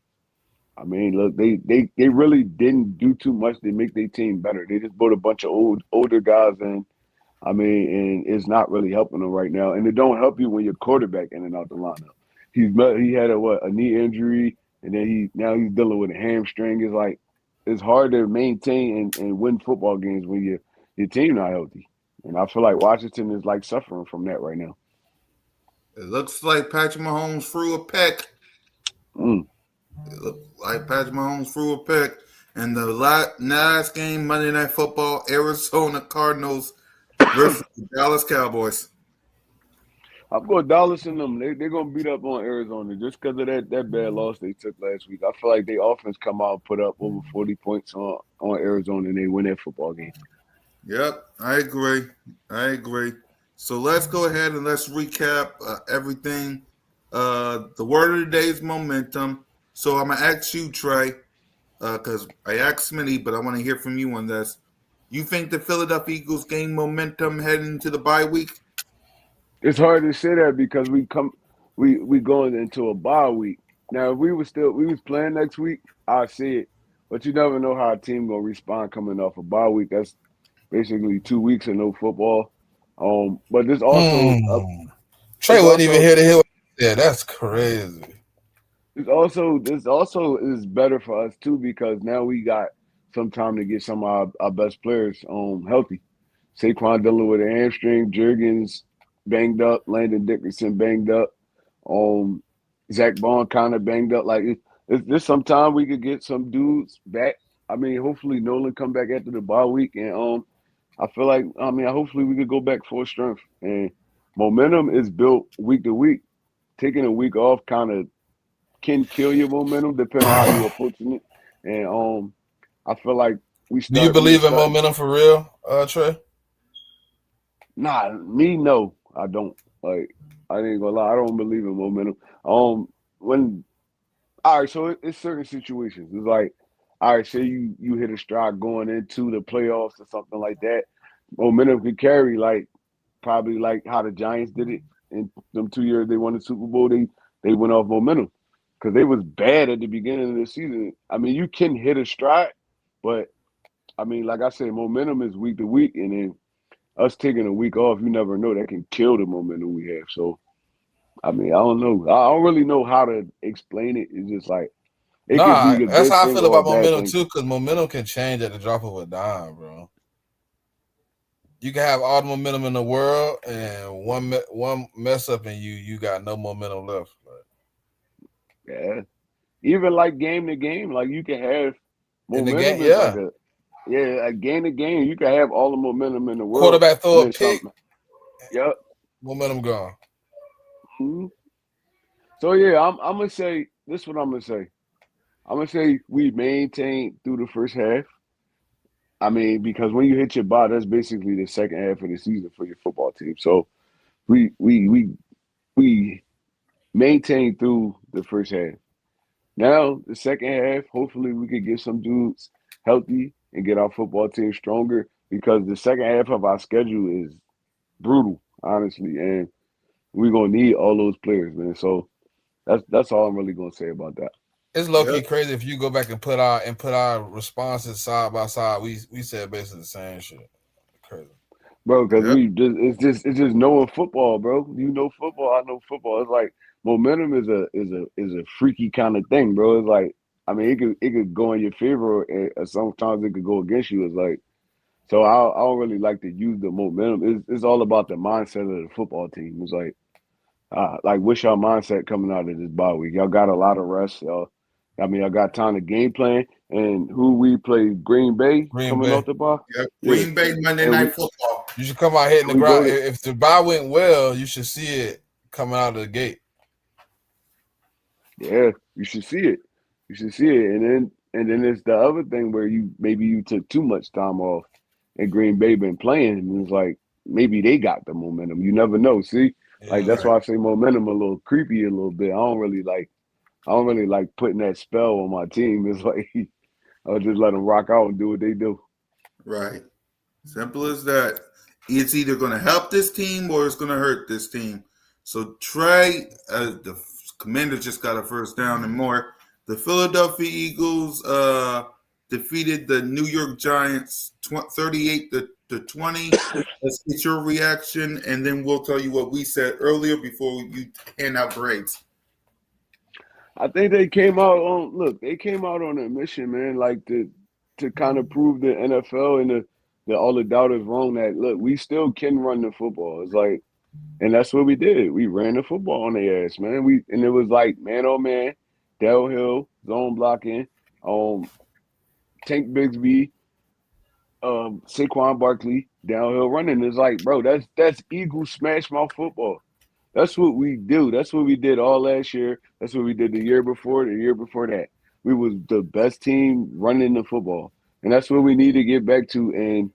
I mean, look, they really didn't do too much to make their team better. They just brought a bunch of older guys in. I mean, and it's not really helping them right now. And it don't help you when your quarterback in and out the lineup. He had a knee injury, and then he's dealing with a hamstring. It's like it's hard to maintain and win football games when your team not healthy. And I feel like Washington is like suffering from that right now. It looks like Patrick Mahomes threw a pick. Mm. It looked like Patrick Mahomes threw a pick. And the last game, Monday Night Football, Arizona Cardinals versus the Dallas Cowboys. I'm going Dallas and them. They're gonna beat up on Arizona just because of that bad loss they took last week. I feel like their offense come out and put up over 40 points on Arizona and they win that football game. Yep, I agree. So let's go ahead and let's recap everything. The word of the day is momentum. So I'm gonna ask you, Trey, because I asked Smitty, but I want to hear from you on this. You think the Philadelphia Eagles gain momentum heading into the bye week? It's hard to say that because we going into a bye week. Now if we was playing next week, I'd see it. But you never know how a team gonna respond coming off a bye week. That's basically 2 weeks of no football. But there's also Trey wasn't even here to hear. Yeah, that's crazy. This also is better for us too because now we got some time to get some of our best players healthy. Saquon dealing with a hamstring, Jurgens banged up, Landon Dickerson banged up, Zach Bond kind of banged up. Like it's some time we could get some dudes back. I mean, hopefully Nolan come back after the bye week, and I feel like hopefully we could go back full strength. And momentum is built week to week. Taking a week off kind of can kill your momentum depending on how you're approaching it. And I feel like Do you believe in momentum for real, Trey? Nah, me no, I don't. Like I ain't gonna lie, I don't believe in momentum. When all right, so it's certain situations. It's like, all right, say you hit a stride going into the playoffs or something like that. Momentum could carry like probably like how the Giants did it in them 2 years they won the Super Bowl. They went off momentum because they was bad at the beginning of the season. I mean, you can hit a stride, but I mean, like I said, momentum is week to week, and then us taking a week off, you never know, that can kill the momentum we have. So, I mean, I don't know. I don't really know how to explain it. It's just like it could be a that's good how I thing feel or a about bad momentum thing. too, because momentum can change at the drop of a dime, bro. You can have all the momentum in the world, and one mess up, and you got no momentum left. Yeah, even like game to game, like you can have In the momentum game, is like yeah. a game to game. You can have all the momentum in the world, Quarterback and throw a then pick, something. Yep. momentum gone. Mm-hmm. So yeah, I'm gonna say this. Is what I'm gonna say. I'm gonna say we maintained through the first half. I mean, because when you hit your bye, that's basically the second half of the season for your football team. So we maintained through the first half. Now the second half, hopefully we could get some dudes healthy and get our football team stronger because the second half of our schedule is brutal, honestly, and we're gonna need all those players, man. So that's all I'm really gonna say about that. It's low key Yep. crazy if you go back and put our responses side by side. We said basically the same shit. Crazy. Bro, because Yep. we just it's just knowing football, bro. You know football, I know football. It's like momentum is a freaky kind of thing, bro. It's like I mean it could go in your favor or sometimes it could go against you. It's like so I don't really like to use the momentum. It's all about the mindset of the football team. It's like what's your mindset coming out of this bye week? Y'all got a lot of rest. I mean, y'all got time to game plan. And who we play Green Bay Green coming off Bay. the bye? Yep. Yeah, Green Bay Monday and Night we Football. You should come out hitting and the we go ground. to If the bye went well, you should see it coming out of the gate. yeah, you should see it. You should see it, and then it's the other thing where you took too much time off, and Green Bay been playing, and it's like maybe they got the momentum. You never know. See, like Yeah. that's Right. why I say momentum a little creepy a little bit. I don't really like putting that spell on my team. It's like I'll just let them rock out and do what they do. Right. Simple as that. It's either going to help this team or it's going to hurt this team. So Trey, the Commanders just got a first down and more. The Philadelphia Eagles defeated the New York Giants 38 to 20. Let's get your reaction, and then we'll tell you what we said earlier before you hand out grades. I think they came out on look. They came out on a mission, man. Like to kind of prove the NFL and the all the doubters wrong. That look, we still can run the football. It's like, and that's what we did. We ran the football on their ass, man. And it was like man oh man, downhill zone blocking, um, Tank Bigsby, Saquon Barkley downhill running. It's like, bro, that's Eagles smash mouth football. That's what we do. That's what we did all last year. That's what we did the year before that. We was the best team running the football. And that's what we need to get back to. And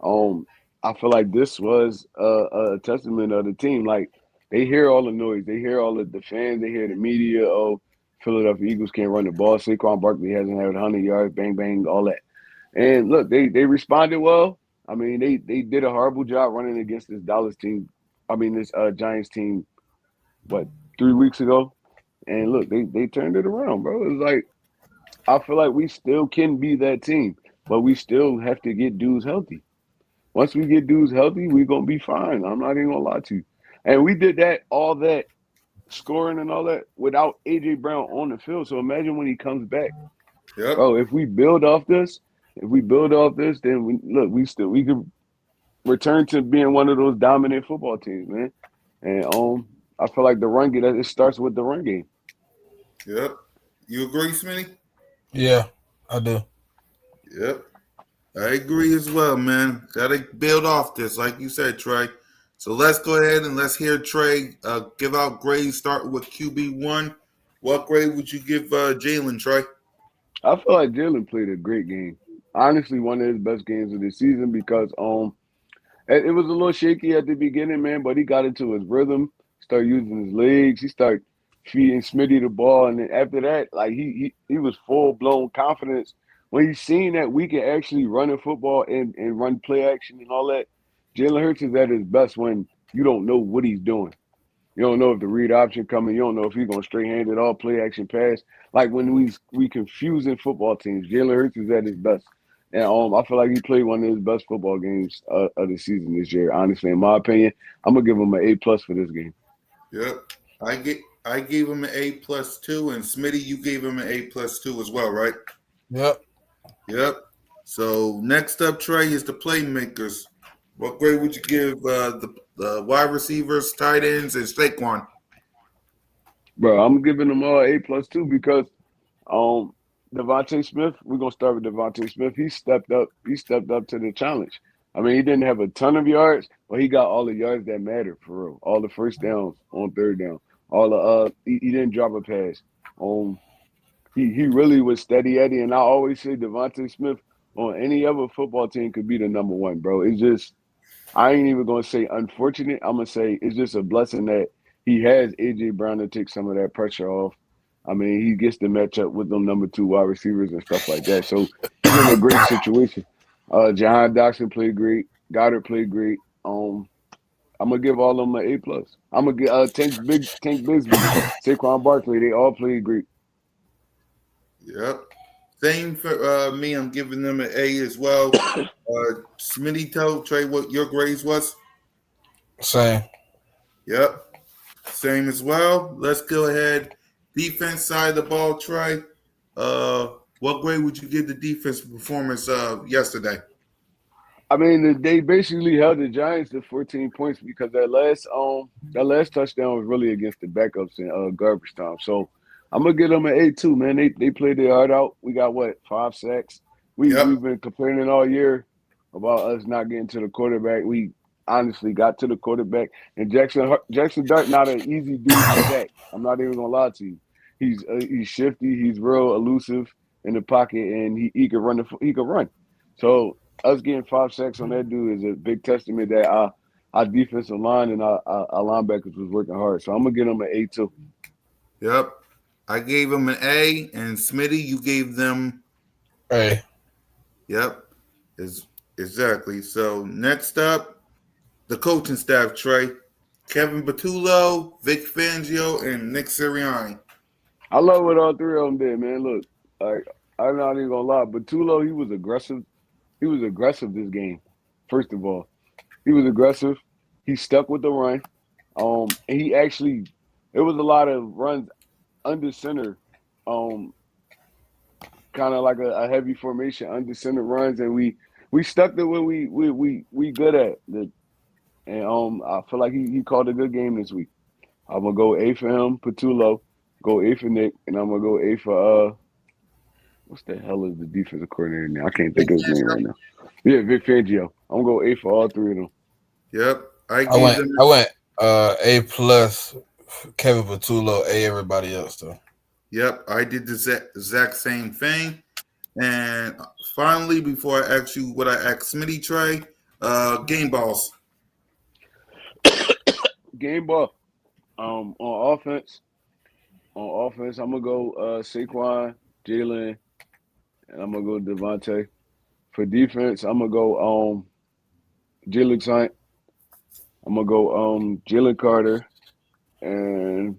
um I feel like this was a testament of the team. Like they hear all the noise. They hear all the fans. They hear the media. Oh, Philadelphia Eagles can't run the ball. Saquon Barkley hasn't had 100 yards, bang, bang, all that. And look, they responded well. I mean, they did a horrible job running against this Dallas team. I mean, this Giants team what 3 weeks ago, and look, they turned it around, bro. It's like I feel like we still can be that team, but we still have to get dudes healthy. Once we get dudes healthy, we're gonna be fine. I'm not even gonna lie to you. And we did that all that scoring and all that without AJ Brown on the field. So imagine when he comes back, Yep. bro. If we build off this, then we could return to being one of those dominant football teams, man. And I feel like the run game. It starts with the run game. Yep. You agree, Smitty? Yeah, I do. Yep. I agree as well, man. Got to build off this, like you said, Trey. So let's go ahead and let's hear Trey give out grades. Start with QB1. What grade would you give Jalen, Trey? I feel like Jalen played a great game. Honestly, one of his best games of the season because it was a little shaky at the beginning, man, but he got into his rhythm, started using his legs, he started feeding Smitty the ball, and then after that, like he was full blown confidence when he seen that we can actually run a football and run play action and all that. Jalen Hurts is at his best when you don't know what he's doing. You don't know if the read option coming. You don't know if he's gonna straight hand it all, play action pass. Like when we confusing football teams, Jalen Hurts is at his best, and I feel like he played one of his best football games of the season this year. Honestly, in my opinion, I'm gonna give him an A+ for this game. Yep. I gave him an A+2, and Smitty, you gave him an A+2 as well, right? Yep. Yep. So next up, Trey, is the playmakers. What grade would you give the wide receivers, tight ends, and Saquon? Bro, I'm giving them all A+ too because Um, Devontae Smith, we're gonna start with Devontae Smith. He stepped up. He stepped up to the challenge. I mean, he didn't have a ton of yards, but he got all the yards that mattered for real. All the first downs on third down. All the he didn't drop a pass. Um, he really was steady Eddie, and I always say Devontae Smith on any other football team could be the number one, bro. It's just I ain't even gonna say unfortunate. I'm gonna say it's just a blessing that he has AJ Brown to take some of that pressure off. I mean, he gets to match up with them number two wide receivers and stuff like that. So he's in a great situation. Jahan Dotson played great. Goddard played great. I'm gonna give all of them an A+. I'm gonna get Tank Bigsby, Saquon Barkley. They all played great. Yep. Same for me. I'm giving them an A as well. Smitty, tell Trey what your grades was. Same. Yep. Same as well. Let's go ahead. Defense side of the ball, Trey. What grade would you give the defense performance yesterday? I mean, they basically held the Giants to 14 points because that last touchdown was really against the backups in garbage time. So I'm gonna give them an A2, man. They played their heart out. We got what 5 sacks. Yep. We've been complaining all year about us not getting to the quarterback. We honestly got to the quarterback, and Jackson Dart not an easy dude to sack. I'm not even gonna lie to you. He's shifty. He's real elusive in the pocket, and he can run. He can run. So us getting 5 sacks on that dude is a big testament that our defensive line and our linebackers was working hard. So I'm gonna give them an A2. Yep. I gave them an A, and Smitty, you gave them. Hey, Yep. Exactly. So next up, the coaching staff, Trey. Kevin Patullo, Vic Fangio, and Nick Sirianni. I love what all three of them did, man. Look, like I'm not even gonna lie, but Tulo, he was aggressive. He was aggressive this game. First of all, he was aggressive. He stuck with the run. And he actually, it was a lot of runs under center, kind of like a heavy formation under center runs, and we stuck to what we good at. And I feel like he called a good game this week. I'm gonna go A for him, Patullo, go A for Nick, and I'm gonna go A for what's the hell is the defensive coordinator now? I can't Vic think of his name Fangio. right now. Yeah, Vic Fangio. I'm gonna go A for all three of them. Yep. I I gave went them. I went A+ Kevin Patullo, A everybody else though. Yep. I did the exact same thing. And finally, before I ask you what I asked Smitty, Trey, game balls. Game ball. On offense, I'm gonna go Saquon, Jalen, and I'm gonna go Devontae. For defense, I'm gonna go Jalen Saint. I'm gonna go Jalen Carter, and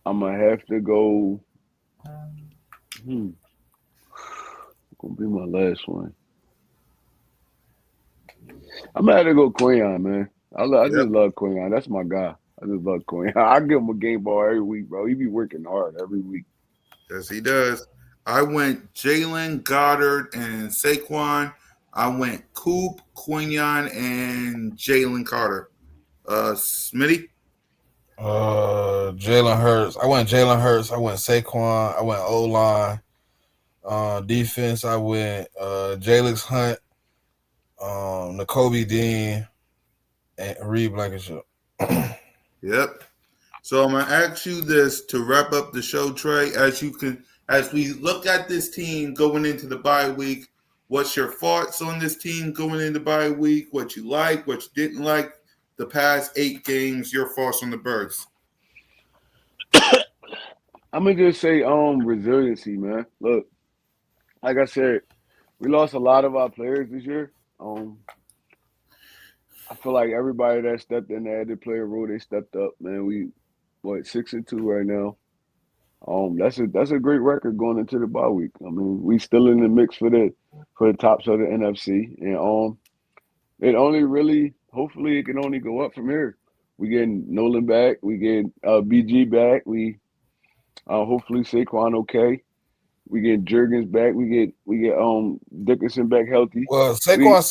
I'm gonna have to go. Gonna be my last one. I'm gonna have to go Quayon, man. I Yep. just love Quayon. That's my guy. I just love Quayon. I give him a game ball every week, bro. He be working hard every week. Yes, he does. I went Jalen, Goddard, and Saquon. I went Coop, Quinion, and Jalen Carter. Smitty. Jalen Hurts. I went Jalen Hurts. I went Saquon. I went O line. Defense. I went Jalen Hunt, N'Kobe Dean, and Reed Blankenship. Yep. So I'm gonna ask you this to wrap up the show, Trey. As we look at this team going into the bye week, what's your thoughts on this team going into bye week? What you like, what you didn't like, the past 8 games, your thoughts on the Birds. I'm gonna just say resiliency, man. Look, like I said, we lost a lot of our players this year. I feel like everybody that stepped in there to play a role, they stepped up, man. We 6-2 right now. That's a great record going into the bye week. I mean, we still in the mix for the tops of the NFC, and it only really, hopefully, it can only go up from here. We getting Nolan back, we get BG back, we hopefully Saquon okay. We get Jurgens back, we get Dickerson back healthy. Well, We Saquon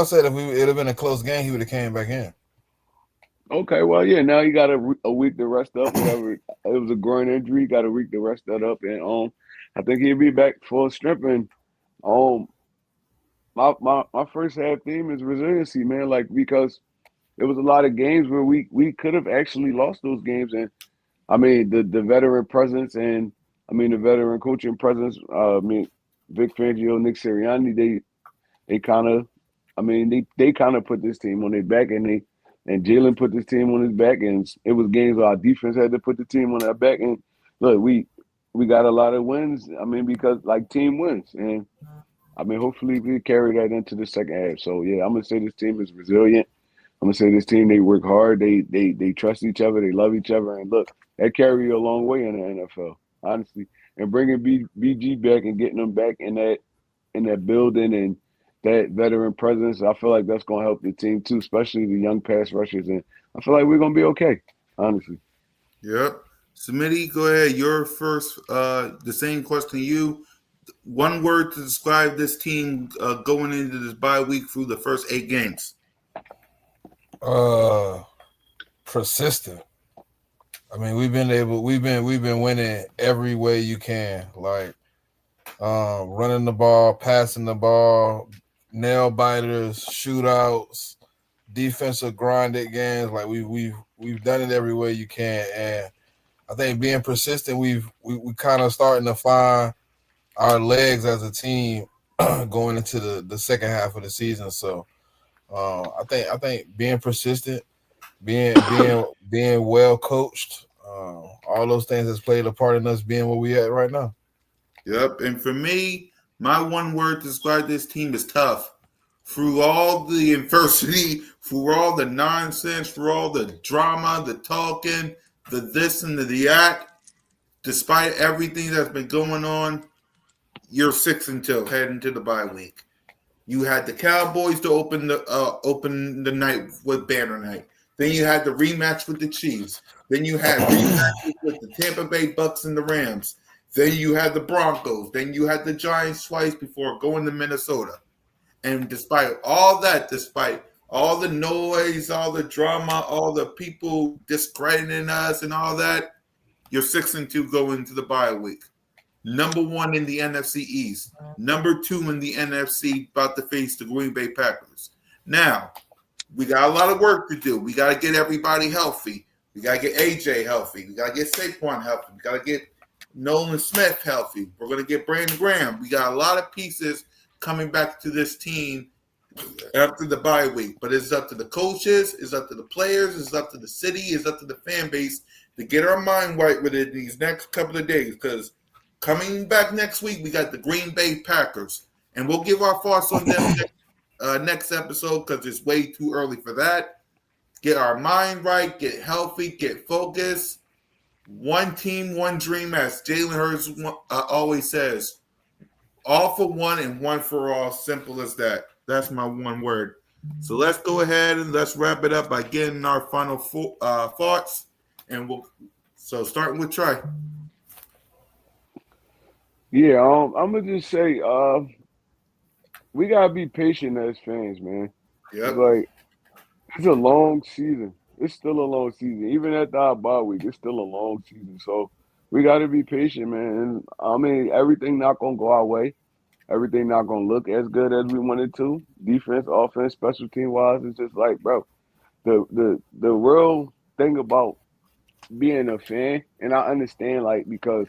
said if it'd have been a close game, he would have came back in. Okay, well, yeah. Now you got a week to rest up. Whatever it was a groin injury, got a week to rest that up, and I think he'll be back full strength. And um, my first half theme is resiliency, man. Like because there was a lot of games where we could have actually lost those games, and I mean the veteran presence and I mean the veteran coaching presence. I mean Vic Fangio, Nick Sirianni, they kind of, I mean, they kind of put this team on their back, and Jalen put this team on his back, and it was games where our defense had to put the team on their back. And look, we got a lot of wins. I mean, because like team wins, and I mean, hopefully we carry that into the second half. So yeah, I'm gonna say this team is resilient. I'm gonna say this team they work hard. They trust each other. They love each other. And look, that carry you a long way in the NFL, honestly. And bringing BG back and getting them back in that building and that veteran presence, I feel like that's gonna help the team too, especially the young pass rushers. And I feel like we're gonna be okay, honestly. Yep. Smitty, go ahead. Your first, the same question to you. One word to describe this team going into this bye week through the first 8 games. Persistent. I mean, we've been winning every way you can, like running the ball, passing the ball, nail biters, shootouts, defensive grinded games. Like we've done it every way you can, and I think being persistent, we kind of starting to find our legs as a team going into the second half of the season. So I think being persistent, being well coached, all those things has played a part in us being where we at right now. Yep. And for me, my one word to describe this team is tough. Through all the adversity, through all the nonsense, through all the drama, the talking, the this and the that, despite everything that's been going on, you're 6-2 heading to the bye week. You had the Cowboys to open the night with Banner Night. Then you had the rematch with the Chiefs. Then you had rematches with the Tampa Bay Bucks and the Rams. Then you had the Broncos. Then you had the Giants twice before going to Minnesota. And despite all that, despite all the noise, all the drama, all the people discrediting us and all that, you're 6-2 going into the bye week. Number 1 in the NFC East. Number 2 in the NFC, about to face the Green Bay Packers. Now, we got a lot of work to do. We got to get everybody healthy. We got to get AJ healthy. We got to get Saquon healthy. We got to get Nolan Smith healthy. We're going to get Brandon Graham. We got a lot of pieces coming back to this team after the bye week. But it's up to the coaches, it's up to the players, it's up to the city, it's up to the fan base to get our mind right with it these next couple of days. Because coming back next week, we got the Green Bay Packers. And we'll give our thoughts on them next episode because it's way too early for that. Get our mind right, get healthy, get focused. One team, one dream, as Jalen Hurts always says. All for one and one for all. Simple as that. That's my one word. So let's go ahead and let's wrap it up by getting our final thoughts. And so starting with Trey. Yeah, I'm gonna just say, we gotta be patient as fans, man. It's Yep. like it's a long season. It's still a long season. Even at the bye week, it's still a long season. So we gotta be patient, man. And I mean, everything not gonna go our way. Everything not gonna look as good as we wanted to. Defense, offense, special team wise, it's just like, bro, the real thing about being a fan, and I understand, like, because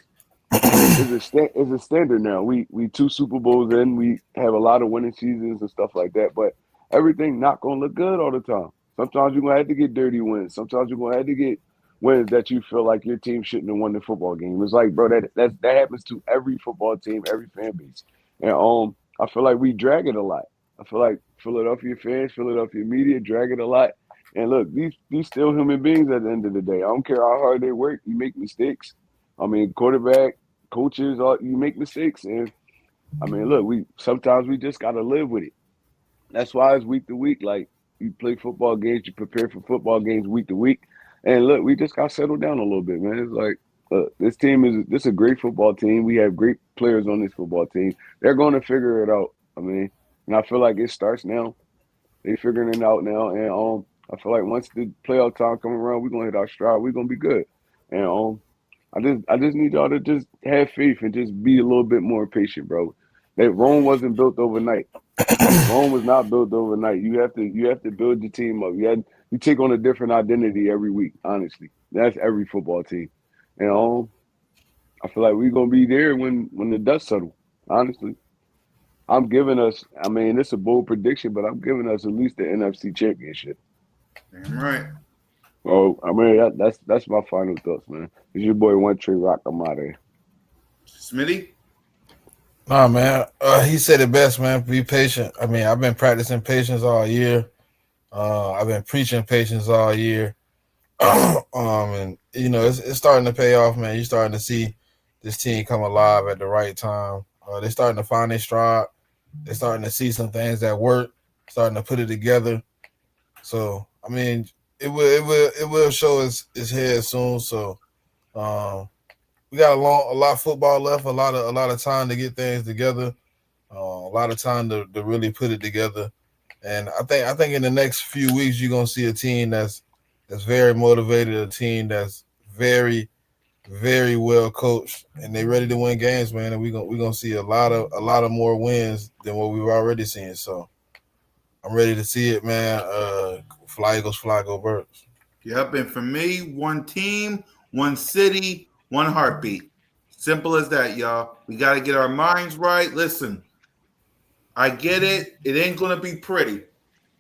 it's a standard now. We 2 Super Bowls in. We have a lot of winning seasons and stuff like that. But everything not gonna look good all the time. Sometimes you're gonna have to get dirty wins. Sometimes you're gonna have to get wins that you feel like your team shouldn't have won the football game. It's like, bro, that happens to every football team, every fan base. And I feel like we drag it a lot. I feel like Philadelphia fans, Philadelphia media drag it a lot. And look, these still human beings at the end of the day. I don't care how hard they work. You make mistakes. I mean, quarterback, coaches, you make mistakes, and I mean, look, we sometimes we just gotta live with it. That's why it's week to week. Like you play football games, you prepare for football games week to week, and look, we just gotta settle down a little bit, man. It's like this is a great football team. We have great players on this football team. They're going to figure it out. I mean, and I feel like it starts now. They figuring it out now, and I feel like once the playoff time come around, we're gonna hit our stride. We're gonna be good, and I just need y'all to just have faith and just be a little bit more patient, bro. That Rome wasn't built overnight. Rome was not built overnight. You have to build your team up. You take on a different identity every week. Honestly, that's every football team. And I feel like we're gonna be there when the dust settle. Honestly. I'm giving us. I mean, it's a bold prediction, but I'm giving us at least the NFC Championship. Damn right. Oh, I mean that's my final thoughts, man. It's your boy One Tree Rock. I'm out of here. Smitty? Nah, man. He said it best, man. Be patient. I mean, I've been practicing patience all year. I've been preaching patience all year. And it's starting to pay off, man. You're starting to see this team come alive at the right time. They're starting to find their stride. They're starting to see some things that work, starting to put it together. So I mean, it will show its head soon. So um, we got a lot of football left, a lot of time to get things together, a lot of time to really put it together. And I think in the next few weeks you're gonna see a team that's very motivated, a team that's very very well coached, and they ready to win games, man. And we're gonna see a lot of more wins than what we've already seen. So I'm ready to see it, man. Fly Eagles, fly go birds. Yep, and for me, one team, one city, one heartbeat. Simple as that, y'all. We got to get our minds right. Listen, I get it. It ain't going to be pretty.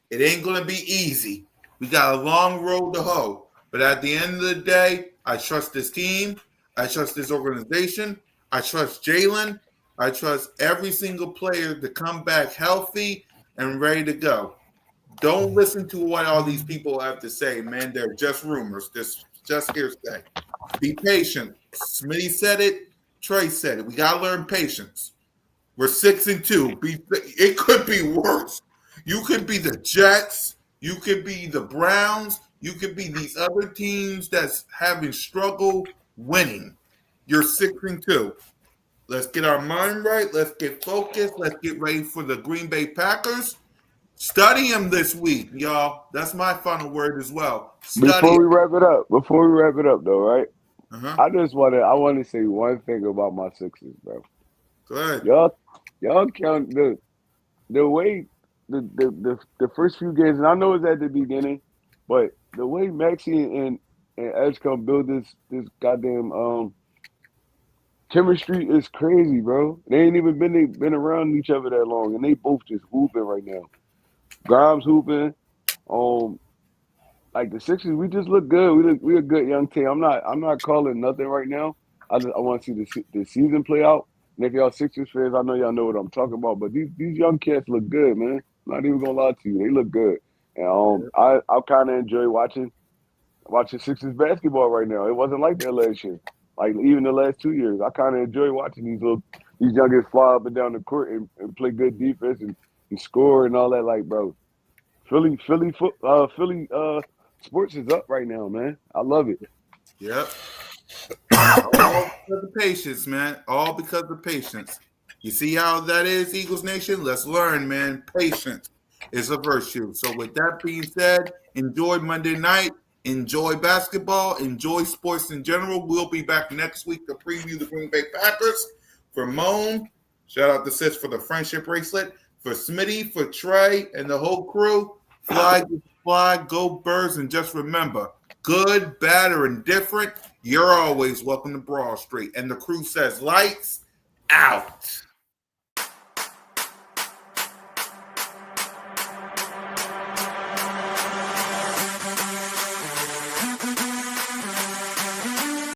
It ain't going to be easy. We got a long road to hoe. But at the end of the day, I trust this team. I trust this organization. I trust Jalen. I trust every single player to come back healthy and ready to go. Don't listen to what all these people have to say, man. They're just rumors. This just hearsay. Be patient. Smitty said it. Trey said it. We gotta learn patience. We're 6-2. It could be worse. You could be the Jets. You could be the Browns. You could be these other teams that's having struggle winning. You're 6-2. Let's get our mind right. Let's get focused. Let's get ready for the Green Bay Packers. Study him this week, y'all. That's my final word as well. Study Before him. we wrap it up, though, right? Uh-huh. I want to say one thing about my Sixers, bro. Go ahead. Y'all count the way the first few games, and I know it's at the beginning, but the way Maxie and Edgecombe build this goddamn chemistry is crazy, bro. They ain't even been around each other that long, and they both just hooping right now. Grimes hooping. Um, like the Sixers, we just look good. We a good young team. I'm not calling nothing right now. I want to see the season play out. And if y'all Sixers fans, I know y'all know what I'm talking about. But these young cats look good, man. Not even gonna lie to you, they look good. And I kind of enjoy watching Sixers basketball right now. It wasn't like that last year. Like even the last 2 years, I kind of enjoy watching these youngins fly up and down the court and play good defense and score and all that. Like, bro, Philly sports is up right now, man. I love it. Yep. All because of patience, man. All because of patience. You see how that is, Eagles Nation? Let's learn, man. Patience is a virtue. So, with that being said, enjoy Monday night. Enjoy basketball. Enjoy sports in general. We'll be back next week to preview the Green Bay Packers. For Moan, shout out to Sis for the friendship bracelet. For Smitty, for Trey, and the whole crew, fly, go birds, and just remember, good, bad, or indifferent, you're always welcome to Broad Street. And the crew says, lights out.